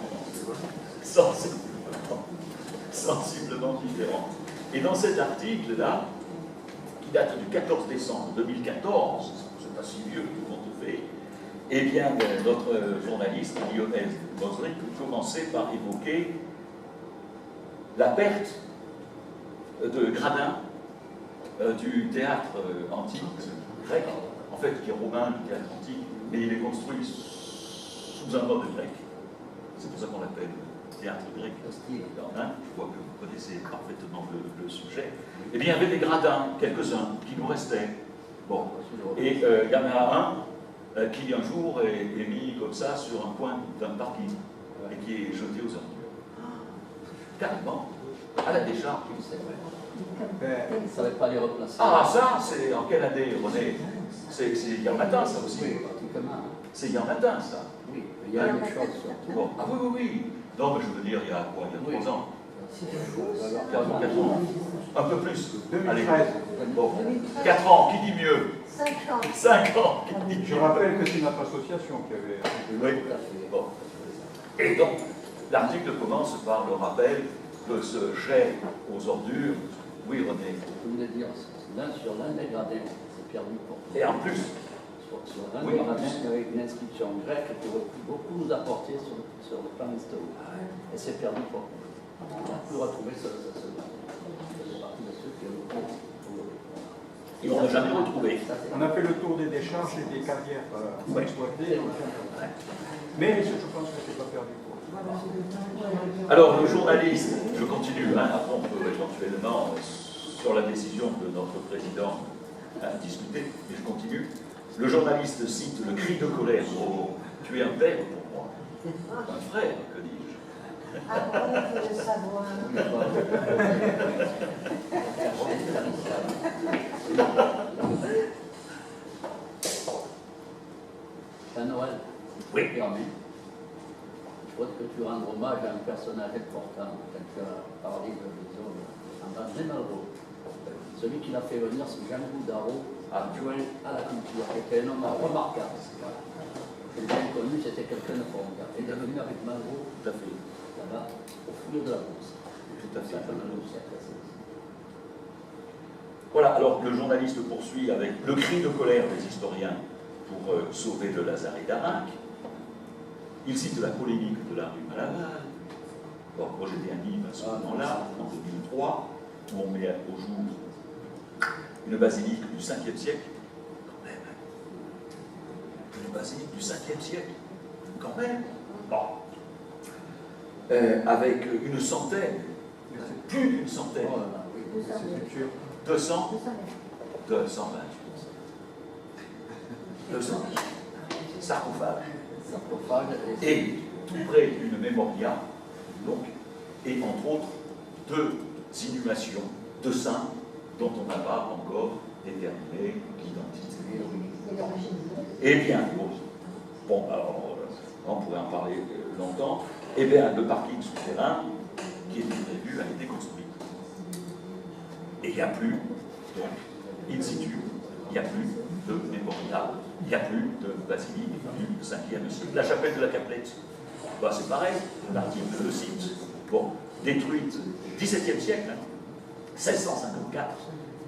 Sensiblement différentes. Et dans cet article-là, qui date du 14 décembre 2014, c'est pas si vieux que tout le fait, eh bien, notre journaliste Lionel Mosdrick commençait par évoquer la perte de gradins du théâtre antique grec, en fait, qui est romain, du théâtre antique, mais il est construit sous un mode grec. C'est pour ça qu'on l'appelle théâtre grec. Je vois que vous connaissez parfaitement le sujet. Eh bien, il y avait des gradins, quelques-uns, qui nous restaient. Bon. Et il y en a un qui, un jour, est mis comme ça sur un coin d'un parking et qui est jeté aux ordures. Carrément, à la décharge. On ne savait pas les replacer. Ah, ça, c'est en quelle année, René? C'est hier matin, ça aussi. Oui, pratiquement. C'est hier matin, ça. Oui, il y a une chose surtout. Bon. Ah oui. Non, mais je veux dire, il y a quoi? Il y a 3 ans. 4 ans. Un peu plus. 2013. Allez. Bon. 4 ans, qui dit mieux? 5 ans. 5 ans, qui dit mieux? Je rappelle que c'est notre association qui avait... Oui. Bon. Et donc, l'article commence par le rappel que ce jet aux ordures, oui René. Je voulais dire, sur l'un des gradins, c'est perdu pour. Et en plus, Sur l'un oui, des gradins, il y avait une inscription grecque qui aurait pu beaucoup nous apporter sur le plan historique. Et c'est perdu pour. On a pu retrouver ce gradin. C'est partie de ceux qui ont. et pour ne jamais retrouver. On a fait le tour des décharges et des carrières exploitées. Mais je pense que c'est pas perdu. Alors, le journaliste, je continue, hein, après on peut éventuellement, sur la décision de notre président, discuter, mais je continue. Le journaliste cite le cri de colère. Oh, tu es un père pour moi, un frère, que dis-je. Après, il faut le savoir. Père Noël, Oui. permis. Je souhaite que tu rendes hommage à un personnage important, quand tu as parlé de disons, André Malraux. Celui qui l'a fait venir, c'est Jean-Louis Darro, adjoint à la culture, qui était un homme remarquable. J'ai bien connu, c'était quelqu'un de formidable. Il est venu avec Malraux, Tout à fait. là-bas, au fouilleux de la Bourse. Tout à fait. Ça, pendant le siècle. Voilà, alors le journaliste poursuit avec le cri de colère des historiens pour sauver le Lazaret d'Arinque. Il cite la polémique de la rue Malaval. Bon, moi j'étais anime à ce moment-là, en 2003, où on met au jour une basilique du 5e siècle. Quand même. Une basilique du 5e siècle. Quand même. Bon. Avec une centaine, plus d'une centaine, Oh là là, oui. 200, 228. 200 sarcophages. Sarcophage Et tout près d'une mémoria, donc, et entre autres, 2 inhumations de saints dont on n'a pas encore déterminé l'identité. Eh bien, bon, alors, on pourrait en parler longtemps. Eh bien, le parking souterrain qui était prévu a été construit. Et il n'y a plus, donc, in situ, il n'y a plus de mémorial, il n'y a plus de basilique du 5e siècle. La chapelle de la Caplette, bah, c'est pareil, l'article le cite. Bon, détruite, 17e siècle, hein, 1654,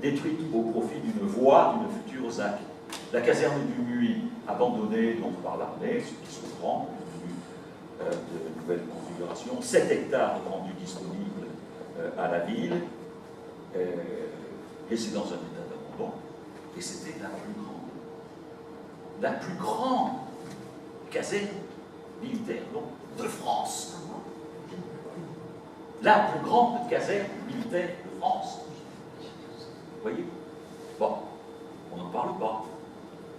détruite au profit d'une voie d'une future ZAC. La caserne du Muy, abandonnée donc par l'armée, ce qui se prend, de nouvelles configurations, 7 hectares rendus disponibles à la ville, et c'est dans un état d'abandon, et c'était la plus grande caserne militaire donc, de France. La plus grande caserne militaire de France. Vous voyez? Bon, on n'en parle pas.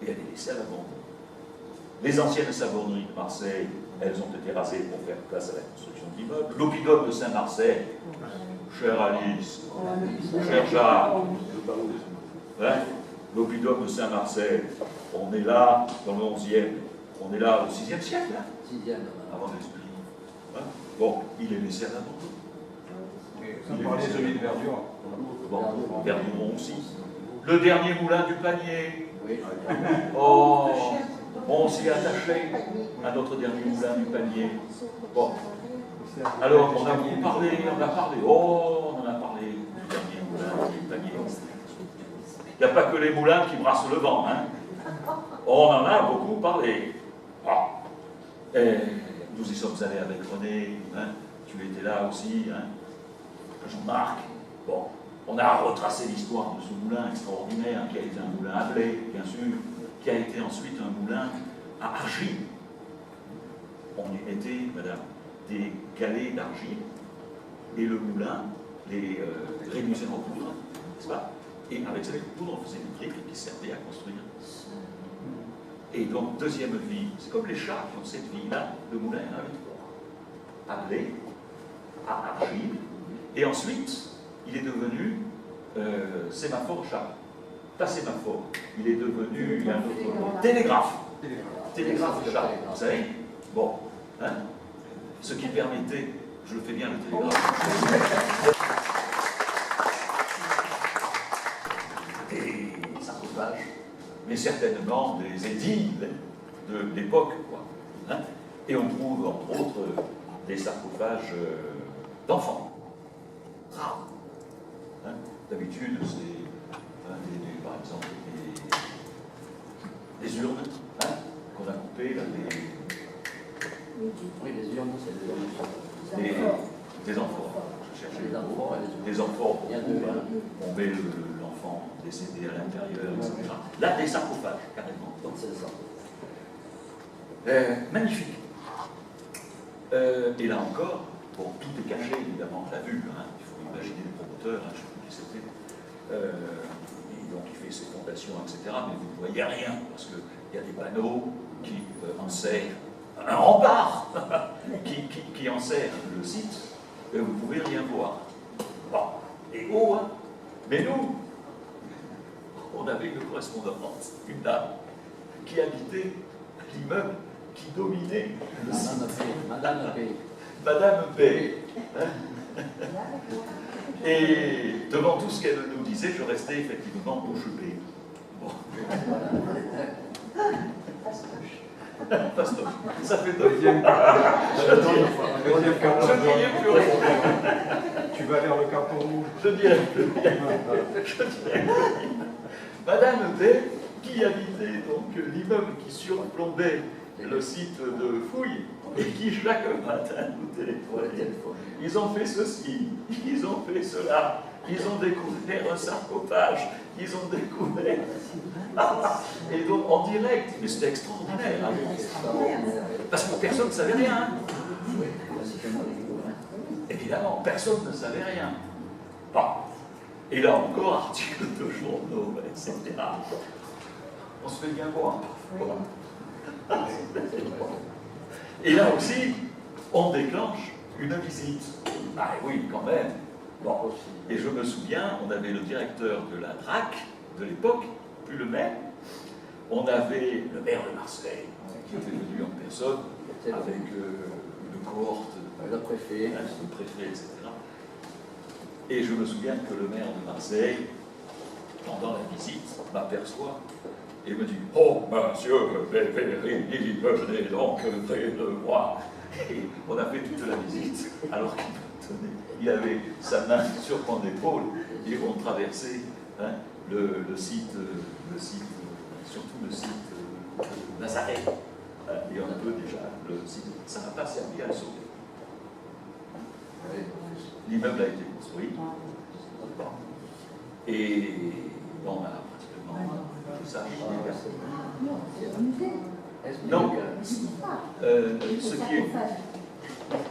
Et elle est laissée à l'abandon. Les anciennes savonneries de Marseille, elles ont été rasées pour faire place à la construction d'immeubles. L'oppidum de Saint-Marcel, chère Alice, cher Jacques, hein, l'oppidum de Saint-Marcel, on est là dans le 11e, on est là au 6e siècle, hein, 6e. avant l'esprit. Hein. Bon, il est laissé à l'abandon. Sans parler celui de Verdure. Bon, Verduron aussi. Le dernier moulin du panier. Oui. Oh, on s'y est attaché à notre dernier moulin du panier. Bon, alors on a beaucoup parlé, on a parlé, oh, on en a parlé du dernier moulin du panier. Il n'y a pas que les moulins qui brassent le vent, hein. On en a beaucoup parlé. Bon. Et nous y sommes allés avec René, hein. Tu étais là aussi, hein. Jean-Marc. Bon, on a retracé l'histoire de ce moulin extraordinaire qui a été un moulin à blé, bien sûr, qui a été ensuite un moulin à argile. On y mettait, madame, des galets d'argile et le moulin les réduisait en poudre, n'est-ce pas? Et avec cette poudre, on faisait une brique qui servait à construire. Et donc, deuxième vie, c'est comme les chats qui ont cette vie-là, le moulin en avait 3. À blé, à argile, et ensuite, il est devenu sémaphore chat. Pas sémaphore, il est devenu, il y a un autre nom, télégraphe. Télégraphe chat, vous savez? Bon, hein? Ce qui permettait, je le fais bien le télégraphe, des sarcophages, mais certainement des édiles de l'époque, quoi. Hein? Et on trouve, entre autres, des sarcophages d'enfants. Rares. Hein? D'habitude, c'est par exemple des urnes, hein, qu'on a coupées, là, Oui, les urnes, c'est des urnes. des enfants. chercher Les enfants et des enfants. Il y a deux, hein. On met l'enfant décédé à l'intérieur, etc. Là, des sarcophages, carrément. Donc c'est ça. Magnifique. Et là encore, bon, tout est caché, évidemment, à la vue. Hein. Il faut imaginer le promoteur, hein, je ne sais plus qui c'était. Et donc il fait ses fondations, etc. Mais vous ne voyez rien, parce qu'il y a des panneaux qui enserrent un rempart qui enserre le site, et vous ne pouvez rien voir. Bon, et haut, hein. Mais nous, on avait une correspondante, une dame, qui habitait l'immeuble qui dominait le site. Madame P. Madame P. Et devant tout ce qu'elle nous disait, je restais effectivement bouche bée. Bon. Fastoche. Ça fait deux. Deuxième carton Je dirais plus rien. Tu vas vers le carton rouge. Je dirais plus rien. Je dirais plus rien. Madame P, qui habitait donc l'immeuble qui surplombait le site de fouille, et qui chaque matin nous téléphonait. Ils ont fait ceci, ils ont fait cela, ils ont découvert un sarcophage, ils ont découvert. Et donc en direct, mais c'était extraordinaire. Hein. Parce que personne ne savait rien. Hein. Évidemment, personne ne savait rien. Bon. Et là encore, articles de journaux, etc. On se fait bien voir. Bon. Et là aussi, on déclenche une visite. Ah oui, quand même. Bon. Et je me souviens, on avait le directeur de la DRAC de l'époque, plus le maire. On avait le maire de Marseille, qui était venu en personne, avec une cohorte, Le préfet. le préfet, etc. Et je me souviens que le maire de Marseille, pendant la visite, m'aperçoit et me dit « Oh, monsieur Belvéry, venez donc près de moi ». Et on a fait toute la visite, alors qu'il avait sa main sur mon épaule, et on traversait hein, le site, surtout le site de Nazareth. Et un peu déjà, le site, ça n'a pas servi à le sauver. L'immeuble a été construit, et on a pratiquement tout ça. Non, ce qui est.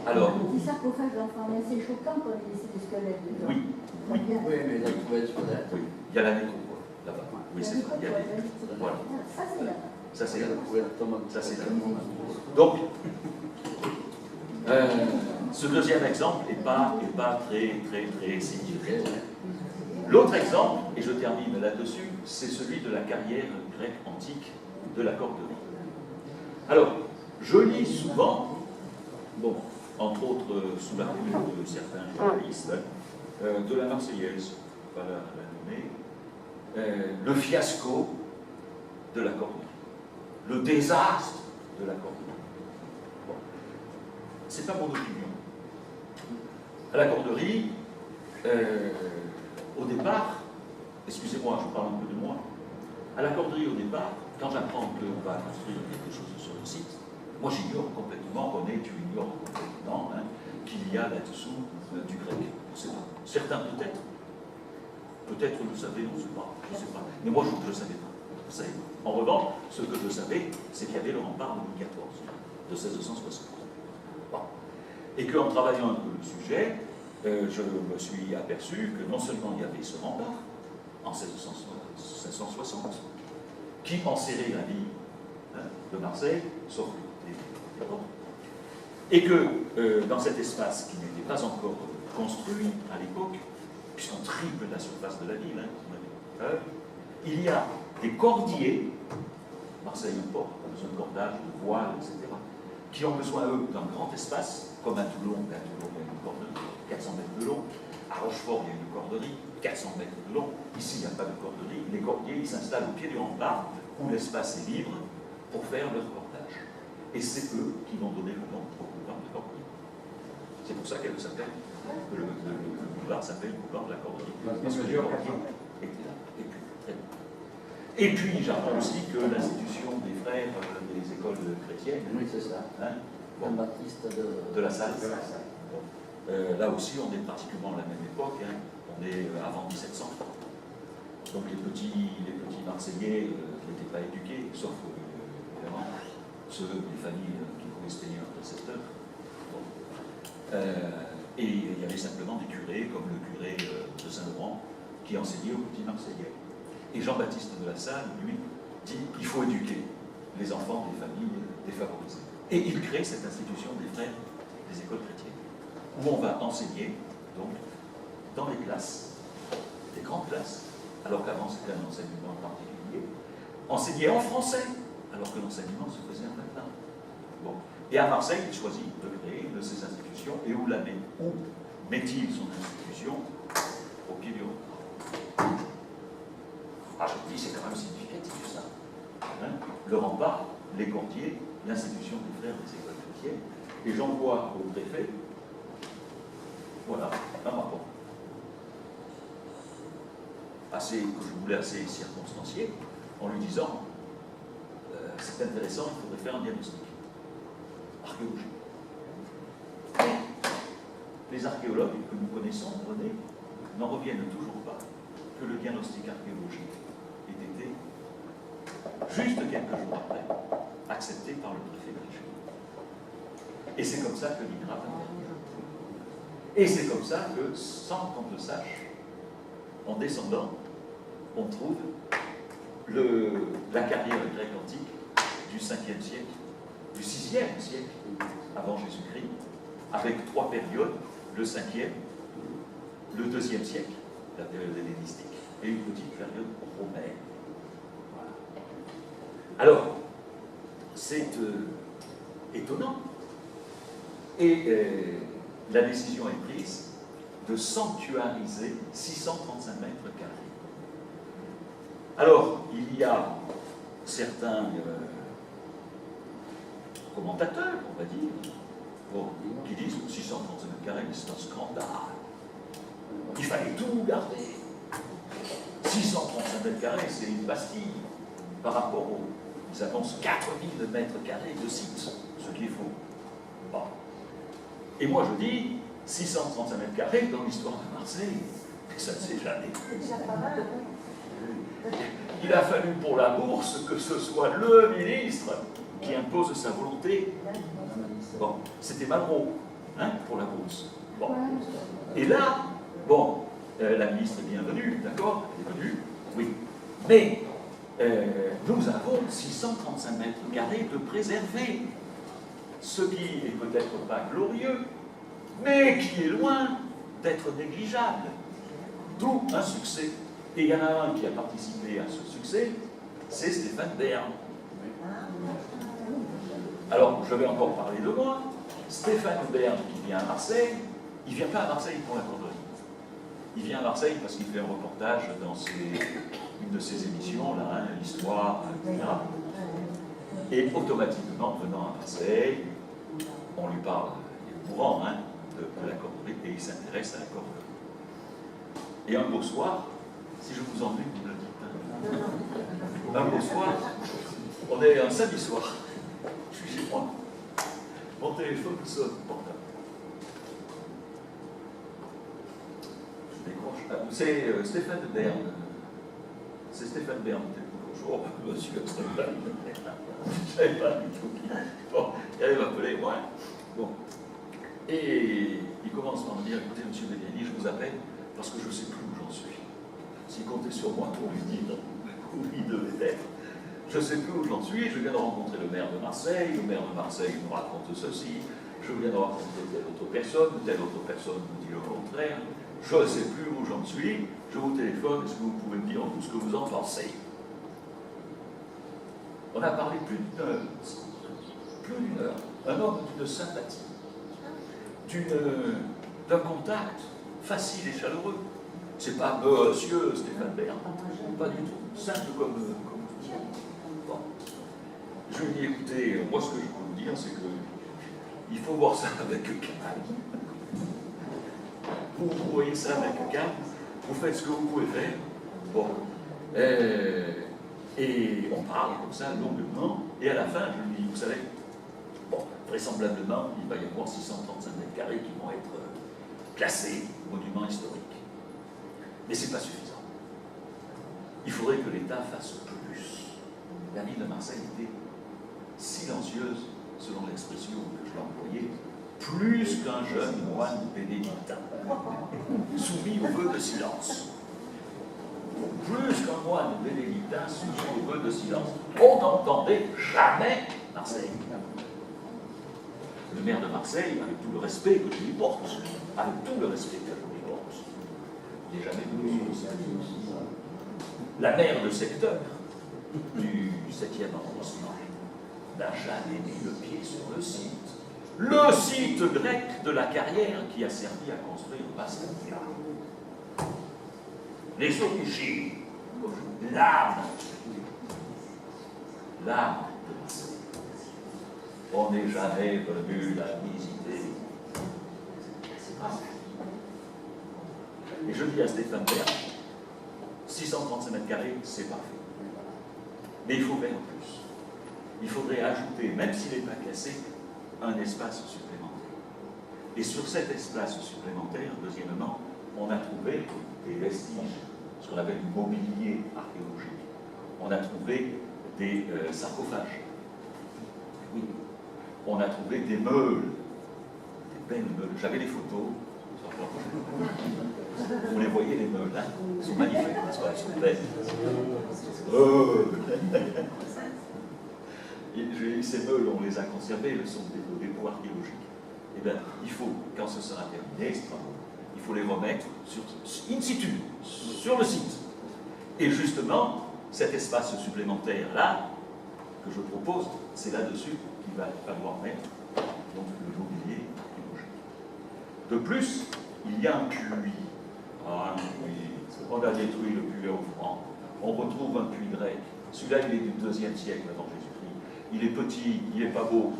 Alors. Les sarcophages d'enfants, mais c'est choquant quand on laisse des squelettes. Oui, oui. Oui, mais il a trouvé le squelette. Oui, il y a la nécropole là-bas. Oui, c'est ça. Il y a voilà. Ça, c'est là. Ça, c'est Il a là. trouvé le tomate. Ça, c'est là. Donc, ce deuxième exemple n'est pas très significatif. L'autre exemple, et je termine là-dessus, c'est celui de la carrière grecque antique de la corderie. Alors, je lis souvent, bon, entre autres sous la plume de certains journalistes, de la Marseillaise, pas la nommer, le fiasco de la corderie, le désastre de la corderie. Bon. C'est pas mon opinion. À la corderie, au départ, excusez-moi, je parle un peu de moi, à la corderie au départ, quand j'apprends qu'on va construire quelque chose sur le site, moi j'ignore complètement, René, tu ignores complètement qu'il y a là-dessous du grec. On ne sait pas. Certains peut-être. Peut-être vous le savez, on ne sait pas. Je ne sais pas. Mais moi je ne le savais pas. En revanche, ce que je savais, c'est qu'il y avait le rempart de Louis XIV, de 1660. Bon. Et qu'en travaillant un peu le sujet, je me suis aperçu que non seulement il y avait ce rempart, en 1660, qui enserrait la ville de Marseille, sauf les portes, et que dans cet espace qui n'était pas encore construit à l'époque, puisqu'on triple la surface de la ville, il y a des cordiers, Marseille un port, a besoin de cordage, de voiles, etc., qui ont besoin, eux, d'un grand espace, comme à Toulon, il y a une corderie, 400 mètres de long, à Rochefort, il y a une corderie, 400 mètres de long, ici, il n'y a pas de corderie, les cordiers, ils s'installent au pied du rempart, où l'espace est libre, pour faire leur cordage. Et c'est eux qui vont donner le nom au boulevard de Corderie. C'est pour ça qu'elle s'appelle, que le boulevard s'appelle le boulevard de la Corderie. Parce que les cordiers étaient là. Et puis, j'apprends aussi que l'institution des frères des écoles chrétiennes, Oui, c'est ça. hein, Jean-Baptiste de la Salle, Là aussi, on est pratiquement à la même époque, hein. On est avant 1700. Donc les petits Marseillais n'étaient pas éduqués, sauf évidemment les familles qui pouvaient se payer un précepteur. Bon. Et il y avait simplement des curés, comme le curé de Saint-Laurent, qui enseignait aux petits Marseillais. Et Jean-Baptiste de La Salle, lui, dit qu'il faut éduquer les enfants des familles défavorisées. Et il crée cette institution des frères des écoles chrétiennes, où on va enseigner, donc, dans les classes, des grandes classes, alors qu'avant c'était un enseignement particulier, enseigner en français, alors que l'enseignement se faisait en latin. Bon. Et à Marseille, il choisit de créer une de ces institutions, et où met-il son institution au pied du rempart. Ah, je me dis, c'est quand même significatif ça. Hein, le rempart, les courtiers, l'institution des frères des écoles chrétiennes, et j'envoie au préfet, voilà, un rapport. Que je voulais assez circonstancié, en lui disant c'est intéressant, il faudrait faire un diagnostic archéologique. Les archéologues que nous connaissons, René, n'en reviennent toujours pas que le diagnostic archéologique ait été, juste quelques jours après, accepté par le préfet de Richelieu. Et c'est comme ça que l'INRA va intervenir. Et c'est comme ça que, sans qu'on le sache, en descendant, on trouve la carrière grecque antique du 5e siècle, du 6e siècle avant Jésus-Christ, avec 3 périodes, le 5e, le 2e siècle, la période hellénistique, et une petite période romaine. Voilà. Alors, c'est étonnant. Et la décision est prise de sanctuariser 635 mètres carrés. Alors, il y a certains commentateurs, on va dire, bon, qui disent que 635 mètres carrés, c'est un scandale. Il fallait tout garder. 635 mètres carrés, c'est une Bastille par rapport aux. Ils annoncent 4000 mètres carrés de site, ce qui est faux. Bon. Et moi je dis 635 mètres carrés dans l'histoire de Marseille, ça ne s'est jamais. Il a fallu pour la bourse que ce soit le ministre qui impose sa volonté. Bon, c'était Malraux, hein, pour la bourse. Bon. Et là, bon, la ministre est bienvenue, d'accord, elle est venue, oui. Mais nous avons 635 mètres carrés de préservés, ce qui est peut-être pas glorieux, mais qui est loin d'être négligeable. D'où un succès. Et il y en a un qui a participé à ce succès, c'est Stéphane Bern. Alors, je vais encore parler de moi. Stéphane Bern, qui vient à Marseille, il ne vient pas à Marseille pour la corderie. Il vient à Marseille parce qu'il fait un reportage dans une de ses émissions, là, hein, l'histoire, etc. Et automatiquement, venant à Marseille, on lui parle, il est au courant, hein, de la corderie, et il s'intéresse à la corderie. Et un beau soir, si je vous ennuie, vous me le dites. Hein. Un beau soir, on est un samedi soir, je suis chez moi, mon téléphone sonne, portable. Je décroche. C'est Stéphane Bern. C'est Stéphane Bern. Bonjour, monsieur Stéphane. Je ne savais pas du tout qui. Bon, il allait m'appeler, moi. Bon. Et il commence par me dire, écoutez, monsieur Béliani, je vous appelle parce que je ne sais plus où j'en suis. S'il comptait sur moi pour lui dire où il devait être, je ne sais plus où j'en suis, je viens de rencontrer le maire de Marseille me raconte ceci, je viens de rencontrer telle autre personne me dit le contraire, je ne sais plus où j'en suis, je vous téléphone, est-ce que vous pouvez me dire tout ce que vous en pensez? On a parlé plus d'une heure, un homme d'une sympathie, d'un contact facile et chaleureux. C'est pas monsieur Stéphane Bern, pas du tout, simple comme tout. Bon. Je lui ai dit, écoutez, moi ce que je peux vous dire, c'est que il faut voir ça avec calme. Vous voyez ça avec calme, vous faites ce que vous pouvez faire. Bon. Et on parle comme ça longuement, et à la fin, je lui dis, vous savez, bon, vraisemblablement, il va y avoir 635 mètres carrés qui vont être classé monument historique. Mais ce n'est pas suffisant. Il faudrait que l'État fasse plus. La ville de Marseille était silencieuse, selon l'expression que je l'ai employée, plus qu'un jeune moine bénédictin, soumis au vœu de silence. Plus qu'un moine bénédictin soumis au vœu de silence. On n'entendait jamais Marseille. Le maire de Marseille, avec tout le respect que je lui porte, avec tout le respect que je lui porte, il n'est jamais venu au service. La maire de secteur du 7e arrondissement n'a jamais mis le pied sur le site grec de la carrière qui a servi à construire Bastia. Les origines, l'âme de Marseille. On n'est jamais venu la visiter. Et je dis à Stéphane Bern, 635 mètres carrés, c'est parfait. Mais il faut faire plus. Il faudrait ajouter, même s'il n'est pas classé, un espace supplémentaire. Et sur cet espace supplémentaire, deuxièmement, on a trouvé des vestiges, ce qu'on appelle du mobilier archéologique. On a trouvé des sarcophages. Oui. On a trouvé des meules, des belles meules. J'avais des photos. Vous les voyez, les meules, hein? Ils sont magnifiques, n'est-ce pas? Ils sont belles. Ces meules, on les a conservées, elles sont des dépôts archéologiques. Eh bien, il faut, quand ce sera terminé, il faut les remettre in situ, sur le site. Et justement, cet espace supplémentaire-là, que je propose, c'est là-dessus qu'il va falloir mettre donc, le mobilier archéologique. De plus, il y a un puits. Ah, un puits. On a détruit le puits au franc. On retrouve un puits grec. Celui-là, il est du 2e siècle avant Jésus-Christ. Il est petit, il n'est pas beau.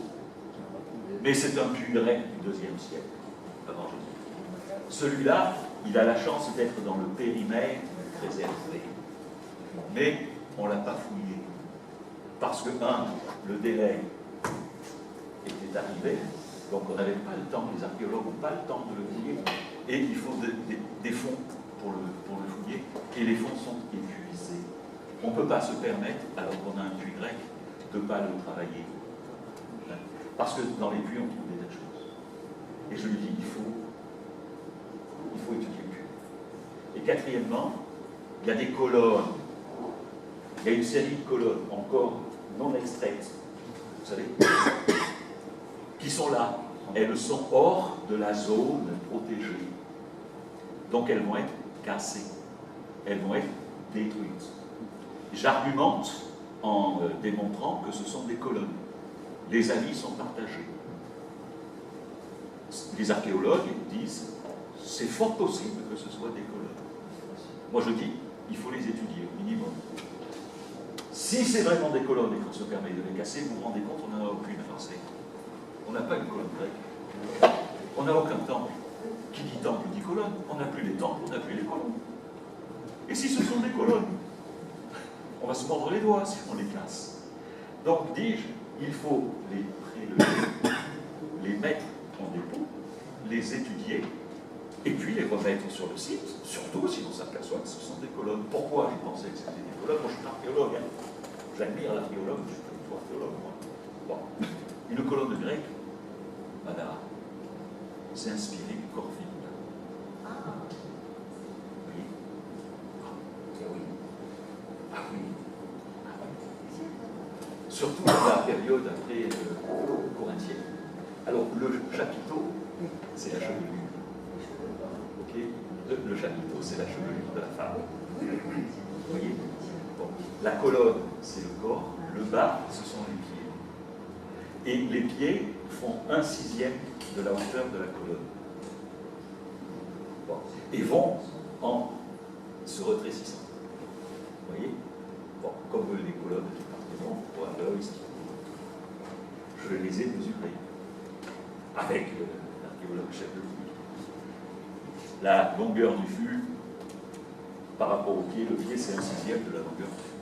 Mais c'est un puits grec du 2e siècle avant Jésus-Christ. Celui-là, il a la chance d'être dans le périmètre préservé. Mais on ne l'a pas fouillé. Parce que, le délai était arrivé, donc on n'avait pas le temps, les archéologues n'ont pas le temps de le fouiller, et il faut des fonds pour le fouiller, et les fonds sont épuisés. On ne peut pas se permettre, alors qu'on a un puits grec, de ne pas le travailler. Parce que dans les puits, on trouve des tas de choses. Et je lui dis, il faut étudier le puits. Et quatrièmement, il y a des colonnes. Il y a une série de colonnes encore non extraites, vous savez, qui sont là. Elles sont hors de la zone protégée. Donc elles vont être cassées. Elles vont être détruites. J'argumente en démontrant que ce sont des colonnes. Les avis sont partagés. Les archéologues disent c'est fort possible que ce soit des colonnes. Moi je dis il faut les étudier au minimum. Si c'est vraiment des colonnes et qu'on se permet de les casser, vous vous rendez compte, on n'en a aucune à Marseille. On n'a pas une colonne grecque. On n'a aucun temple. Qui dit temple dit colonne. On n'a plus les temples, on n'a plus les colonnes. Et si ce sont des colonnes, on va se mordre les doigts si on les casse. Donc, dis-je, il faut les prélever, les mettre en dépôt, les étudier, et puis les remettre sur le site, surtout si on s'aperçoit que ce sont des colonnes. Pourquoi je pensais que c'était des colonnes? Moi, je suis archéologue. Hein. J'admire l'archéologue, je suis pas du tout archéologue, moi. Bon. Une colonne grecque, voilà, c'est inspiré du corps féminin. Oui. Ah oui. Ah oui. Ah oui. Surtout dans la période après corinthienne. Alors, le chapiteau, c'est la chevelure. Ok. Le chapiteau, c'est la chevelure de la femme. Vous voyez? Bon. La colonne, c'est le corps. Le bas, ce sont les pieds. Et les pieds font 1/6 de la hauteur de la colonne. Bon. Et vont en se rétrécissant. Vous voyez? Bon, comme les colonnes du Parthénon, pour un l'œil, je les ai mesurées avec l'archéologue chef de fût. La longueur du fût par rapport au pied, le pied c'est 1/6 de la longueur du fût.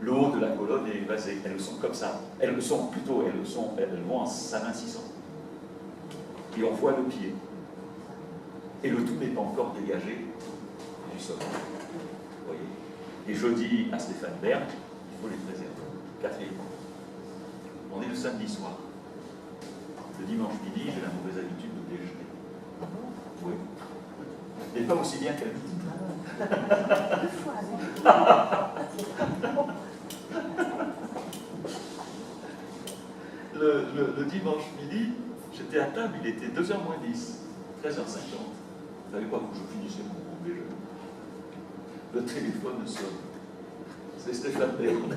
Le haut de la colonne est évasé. Elles sont comme ça. Elles vont en s'amincissant. Et on voit le pied. Et le tout n'est pas encore dégagé du sol. Vous voyez? Et je dis à Stéphane Bern, il faut les préserver. Quatrième. On est le samedi soir. Le dimanche midi, j'ai la mauvaise habitude de déjeuner. Oui. Mais pas aussi bien qu'à midi. Le dimanche midi, j'étais à table, il était 2h moins 10, 13h50. Il ne fallait pas que je finissais mon déjeuner. Le téléphone sonne. C'est Stéphane Bern.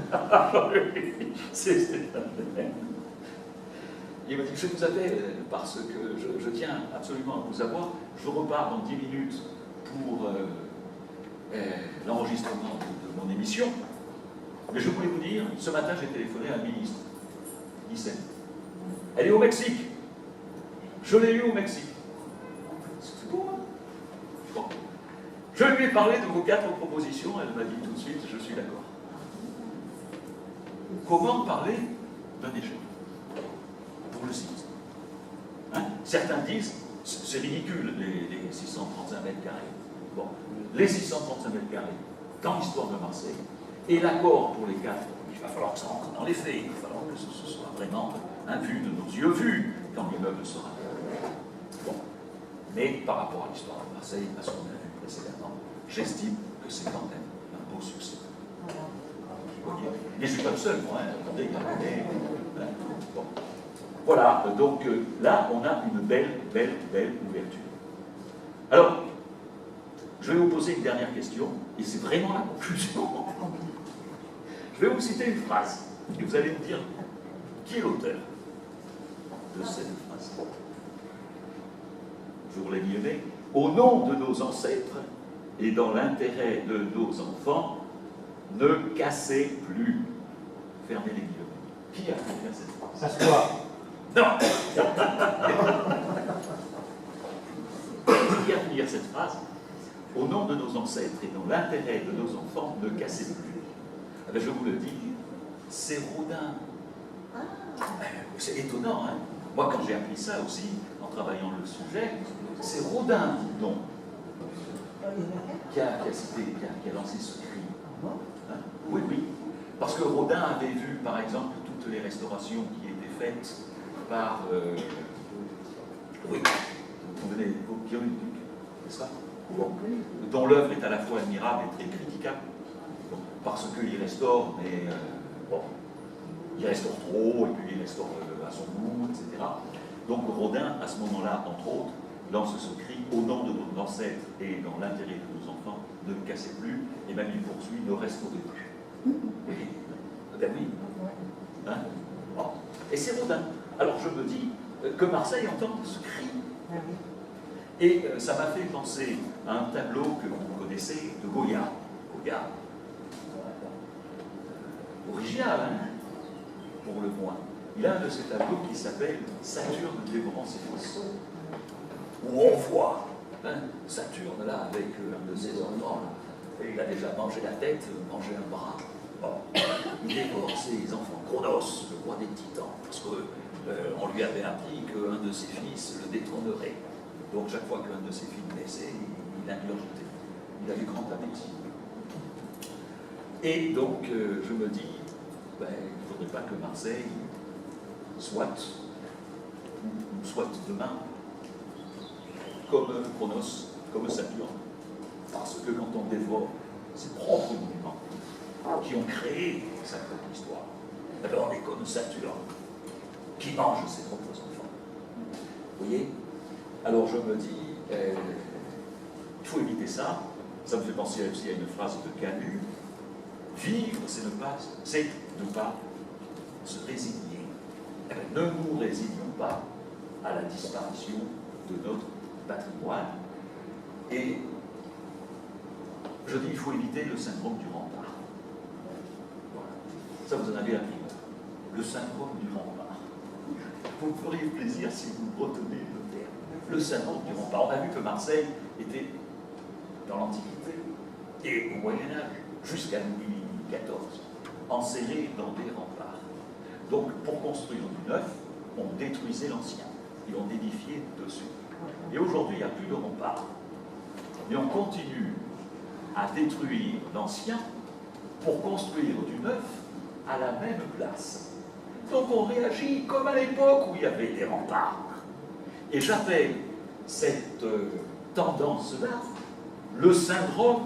C'est Stéphane Bern. Il m'a dit, je vous appelle parce que je tiens absolument à vous avoir. Je repars dans 10 minutes pour l'enregistrement de mon émission. Mais je voulais vous dire, ce matin, j'ai téléphoné à un ministre, Guisset. Elle est au Mexique. Je l'ai eu au Mexique. C'est bon, hein? Bon. Je lui ai parlé de vos 4 propositions. Elle m'a dit tout de suite, je suis d'accord. Comment parler d'un échec pour le site? Hein? Certains disent, c'est ridicule, les 635 mètres carrés. Bon, les 635 mètres carrés, dans l'histoire de Marseille, et l'accord pour les 4, il va falloir que ça rentre dans les faits, il va falloir que ce soit vraiment un vu de nos yeux vus quand l'immeuble sera. Bon, mais par rapport à l'histoire de Marseille, à ce qu'on a vu précédemment, j'estime que c'est quand même un beau succès. Vous voyez? Et je ne suis pas le seul, moi, hein. Attendez, il y a hein. Bon. Voilà, donc là, on a une belle ouverture. Alors, je vais vous poser une dernière question, et c'est vraiment la conclusion. Je vais vous citer une phrase, et vous allez me dire qui est l'auteur de cette phrase. Je vous l'ai lyonnais. Au nom de nos ancêtres et dans l'intérêt de nos enfants, ne cassez plus. Fermez les guillemets. Qui a pu faire cette phrase? S'asseoir. Non. Qui a pu dire cette phrase? Au nom de nos ancêtres et dans l'intérêt de nos enfants, ne cassez plus. Eh bien, je vous le dis, c'est Rodin. C'est étonnant, hein? Moi, quand j'ai appris ça aussi, en travaillant le sujet, c'est Rodin, donc, qui a lancé ce cri. Hein? Oui, oui. Parce que Rodin avait vu, par exemple, toutes les restaurations qui étaient faites par... oui, vous venez, n'est-ce pas? Bon. Dont l'œuvre est à la fois admirable et très critiquable. Bon. Parce qu'il restaure, mais bon, il restaure trop, et puis il restaure à son goût, etc. Donc Rodin, à ce moment-là, entre autres, lance ce cri au nom de nos ancêtres et dans l'intérêt de nos enfants, ne le cassez plus, et même il poursuit, ne restaurez plus. Oui. Ben oui. Hein? Bon. Et c'est Rodin. Alors je me dis que Marseille entend ce cri. Et ça m'a fait penser à un tableau que vous connaissez de Goya. Goya, original, hein, pour le moins. Il a un de ces tableaux qui s'appelle Saturne dévorant ses fils, où on voit Saturne là avec un de ses enfants. Et il a déjà mangé la tête, mangé un bras. Bon. Il dévore ses enfants. Chronos, le roi des titans, parce qu'on lui avait appris qu'un de ses fils le détrônerait. Donc chaque fois qu'un de ses fils naissait, il ingurgitait. Il avait grand appétit. Et donc je me dis, ben, il ne faudrait pas que Marseille soit demain comme Chronos, comme Saturne. Parce que quand on dévore ses propres monuments qui ont créé sa propre histoire, alors on est comme Saturne qui mange ses propres enfants. Vous voyez? Alors je me dis, il faut éviter ça. Ça me fait penser aussi à une phrase de Camus. Vivre, c'est ne pas se résigner. Eh bien, ne nous résignons pas à la disparition de notre patrimoine. Et je dis, il faut éviter le syndrome du rempart. Voilà. Ça, vous en avez appris. Le syndrome du rempart. Vous me feriez plaisir si vous retenez le terme. Le syndrome du rempart. On a vu que Marseille était, dans l'Antiquité et au Moyen-Âge, jusqu'à Louis XIV, enserré dans des remparts. Donc, pour construire du neuf, on détruisait l'ancien et on édifiait dessus. Et aujourd'hui, il n'y a plus de rempart. Mais on continue à détruire l'ancien pour construire du neuf à la même place. Donc on réagit comme à l'époque où il y avait des remparts. Et j'appelle cette tendance-là le syndrome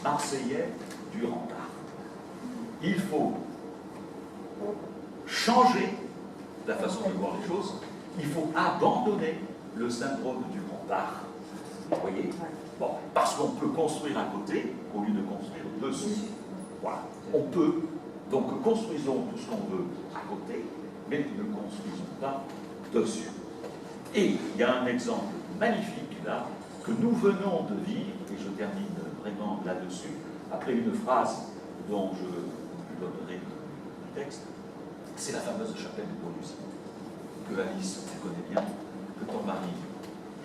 marseillais du rempart. Il faut changer la façon de voir les choses, il faut abandonner le syndrome du rempart. Vous voyez? Bon, parce qu'on peut construire à côté au lieu de construire dessus. Voilà, on peut. Donc construisons tout ce qu'on veut à côté, mais ne construisons pas dessus. Et il y a un exemple magnifique là que nous venons de vivre, et je termine vraiment là-dessus, après une phrase dont je vous donnerai le texte, c'est la fameuse chapelle de Beaulucy, que Alice, tu connais bien, que ton mari,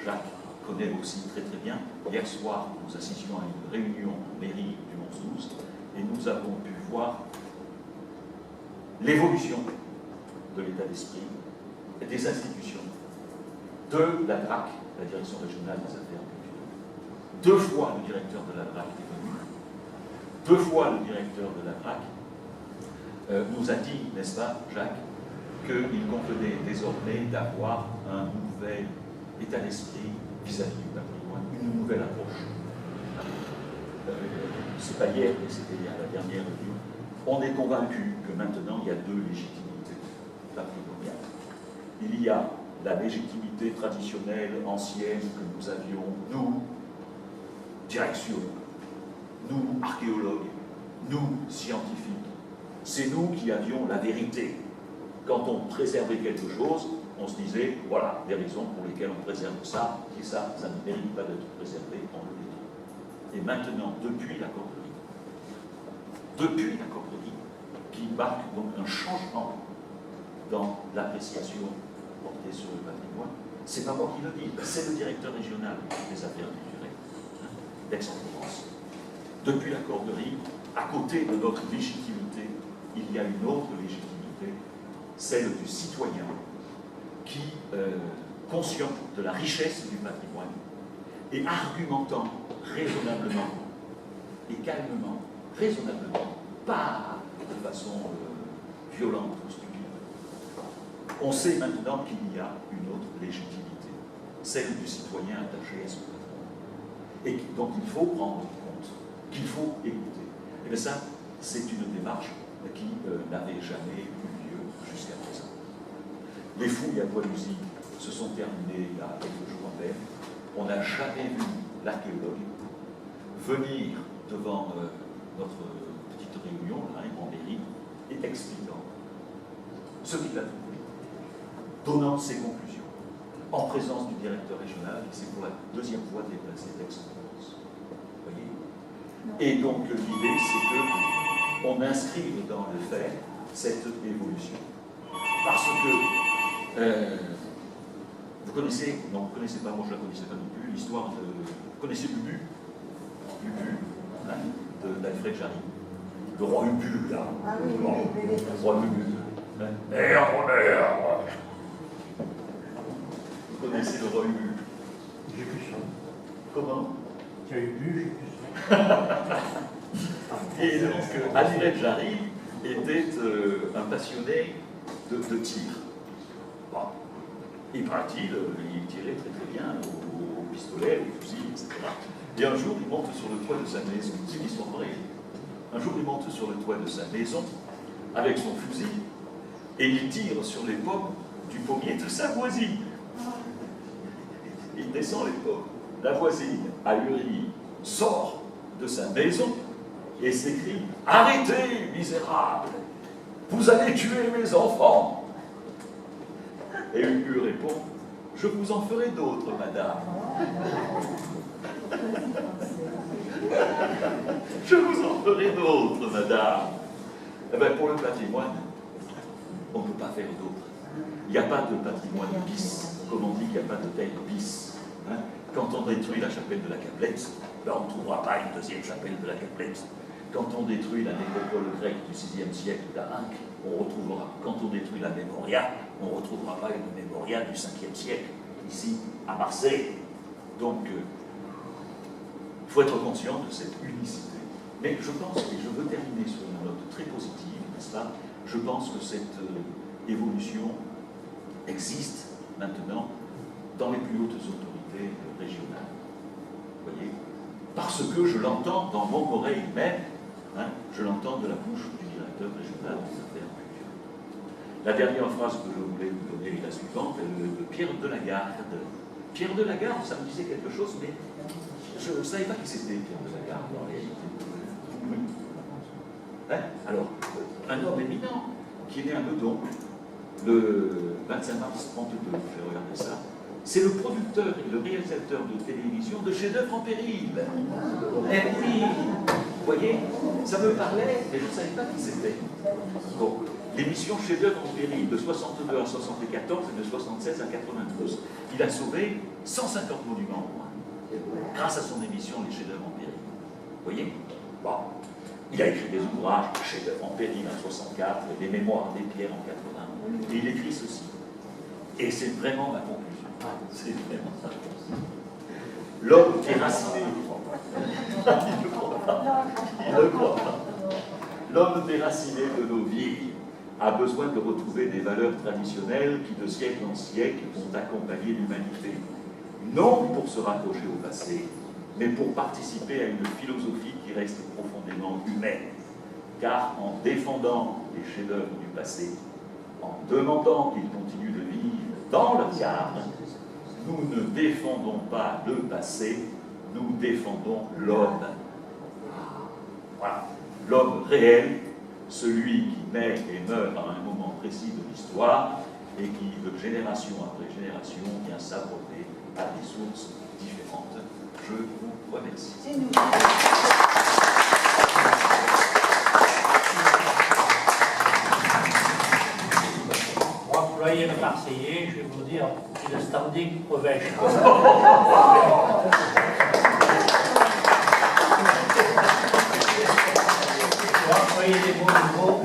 Jacques, connaît aussi très très bien. Hier soir, nous assistions à une réunion en mairie du 11-12, et nous avons pu voir l'évolution de l'état d'esprit et des institutions, de la DRAC, la Direction Régionale des Affaires Culturelles. 2 fois le directeur de la DRAC est venu, 2 fois le directeur de la DRAC nous a dit, n'est-ce pas, Jacques, qu'il convenait désormais d'avoir un nouvel état d'esprit vis-à-vis du patrimoine, une nouvelle approche. C'est pas hier, mais c'était à la dernière réunion. On est convaincu que maintenant, il y a 2 légitimités patrimoniales. Il y a la légitimité traditionnelle, ancienne, que nous avions, nous, direction, nous, archéologues, nous, scientifiques. C'est nous qui avions la vérité. Quand on préservait quelque chose, on se disait, voilà, les raisons pour lesquelles on préserve ça, et ça ne mérite pas d'être préservé, on le détruit. Et maintenant, depuis la corderie, qui marque donc un changement dans l'appréciation portée sur le patrimoine, c'est pas moi qui le dis, c'est le directeur régional des affaires culturelles d'Aix-en-Provence. Depuis la corderie, à côté de notre légitimité, il y a une autre légitimité, celle du citoyen qui, conscient de la richesse du patrimoine et argumentant raisonnablement et calmement, raisonnablement, pas de façon violente ou stupide. On sait maintenant qu'il y a une autre légitimité, celle du citoyen attaché à son patrimoine, et dont il faut prendre compte, qu'il faut écouter. Et bien ça, c'est une démarche qui n'avait jamais eu lieu jusqu'à présent. Les fouilles à Beaulucy se sont terminées il y a quelques jours à peine. On n'a jamais vu l'archéologue venir devant notre petite réunion là, en mairie et expliquant ce qu'il a trouvé, donnant ses conclusions, en présence du directeur régional, et c'est pour la 2e fois déplacé d'Aix-en-Provence. Vous voyez? Et donc l'idée, c'est qu'on inscrive dans le fait cette évolution. Parce que vous connaissez, non, vous ne connaissez pas, moi je ne la connaissais pas non plus, l'histoire de. Vous connaissez Ubu, hein, d'Alfred Jarry. Le roi Ubu, là. Ah oui, Bon, oui. le roi Ubu. Merde. Vous connaissez le roi Ubu? J'ai plus ça. Comment? Tu as eu bu, j'ai plus ça. Et donc, Alfred Jarry était un passionné de tir. Bon. Il paraît-il, il tirait très très bien au pistolet, au fusil, etc. Et un jour, il monte sur le toit de sa maison. C'est une histoire vraie. Un jour, il monte sur le toit de sa maison avec son fusil et il tire sur les pommes du pommier de sa voisine. Il descend les pommes. La voisine, ahurie, sort de sa maison et s'écrie « Arrêtez, misérable! Vous allez tuer mes enfants !» Et Ubu répond « Je vous en ferai d'autres, madame. » Je vous en ferai d'autres, madame. Eh bien, pour le patrimoine, on ne peut pas faire d'autres. Il n'y a pas de patrimoine bis. Comme on dit qu'il n'y a pas de terre bis. Hein? Quand on détruit la chapelle de la Caplette, ben on ne trouvera pas une 2e chapelle de la Caplette. Quand on détruit la nécropole grecque du 6e siècle d'Arinque, on retrouvera. Quand on détruit la Mémoria, on ne retrouvera pas une Mémoria du 5e siècle. ici à Marseille. Donc, il faut être conscient de cette unicité. Mais je pense, et je veux terminer sur une note très positive, n'est-ce pas? Je pense que cette évolution existe maintenant dans les plus hautes autorités régionales. Vous voyez? Parce que je l'entends dans mon oreille même, hein, je l'entends de la bouche du directeur régional des affaires culturelles. La dernière phrase que je voulais vous donner est la suivante, de Pierre Delagarde. Pierre Delagarde, ça me disait quelque chose, mais je ne savais pas qui c'était, Pierre Delagarde, en réalité. Hein? Alors, un homme éminent qui est né à Meudon le 25 mars 32, j'ai regardé ça. C'est le producteur et le réalisateur de télévision de chefs-d'œuvre en péril. Eh oui, vous voyez, ça me parlait, mais je ne savais pas qui c'était. Bon, l'émission chefs-d'œuvre en péril de 62 à 74 et de 76 à 92. Il a sauvé 150 monuments au moins, grâce à son émission Les chefs-d'œuvre en péril. Vous voyez? Bon. Il a écrit des ouvrages, chefs-d'œuvre en péril en 64, les mémoires des pierres en 80. Et il écrit ceci. Et c'est vraiment ma conclusion. C'est vraiment ça. L'homme déraciné. Il ne croit pas. Il ne croit pas. L'homme déraciné de nos vies a besoin de retrouver des valeurs traditionnelles qui, de siècle en siècle, ont accompagné l'humanité. Non pour se raccrocher au passé, mais pour participer à une philosophie qui reste profondément humaine. Car en défendant les chefs-d'œuvre du passé, en demandant qu'ils continuent de vivre dans leur cadre, nous ne défendons pas le passé, nous défendons l'homme. Voilà. L'homme réel, celui qui naît et meurt à un moment précis de l'histoire et qui, de génération après génération, vient s'abreuver à des sources différentes. Je vous remercie. Pour employer le Marseillais, je vais vous dire, c'est le standing ovèche. Pour employer des mots nouveaux,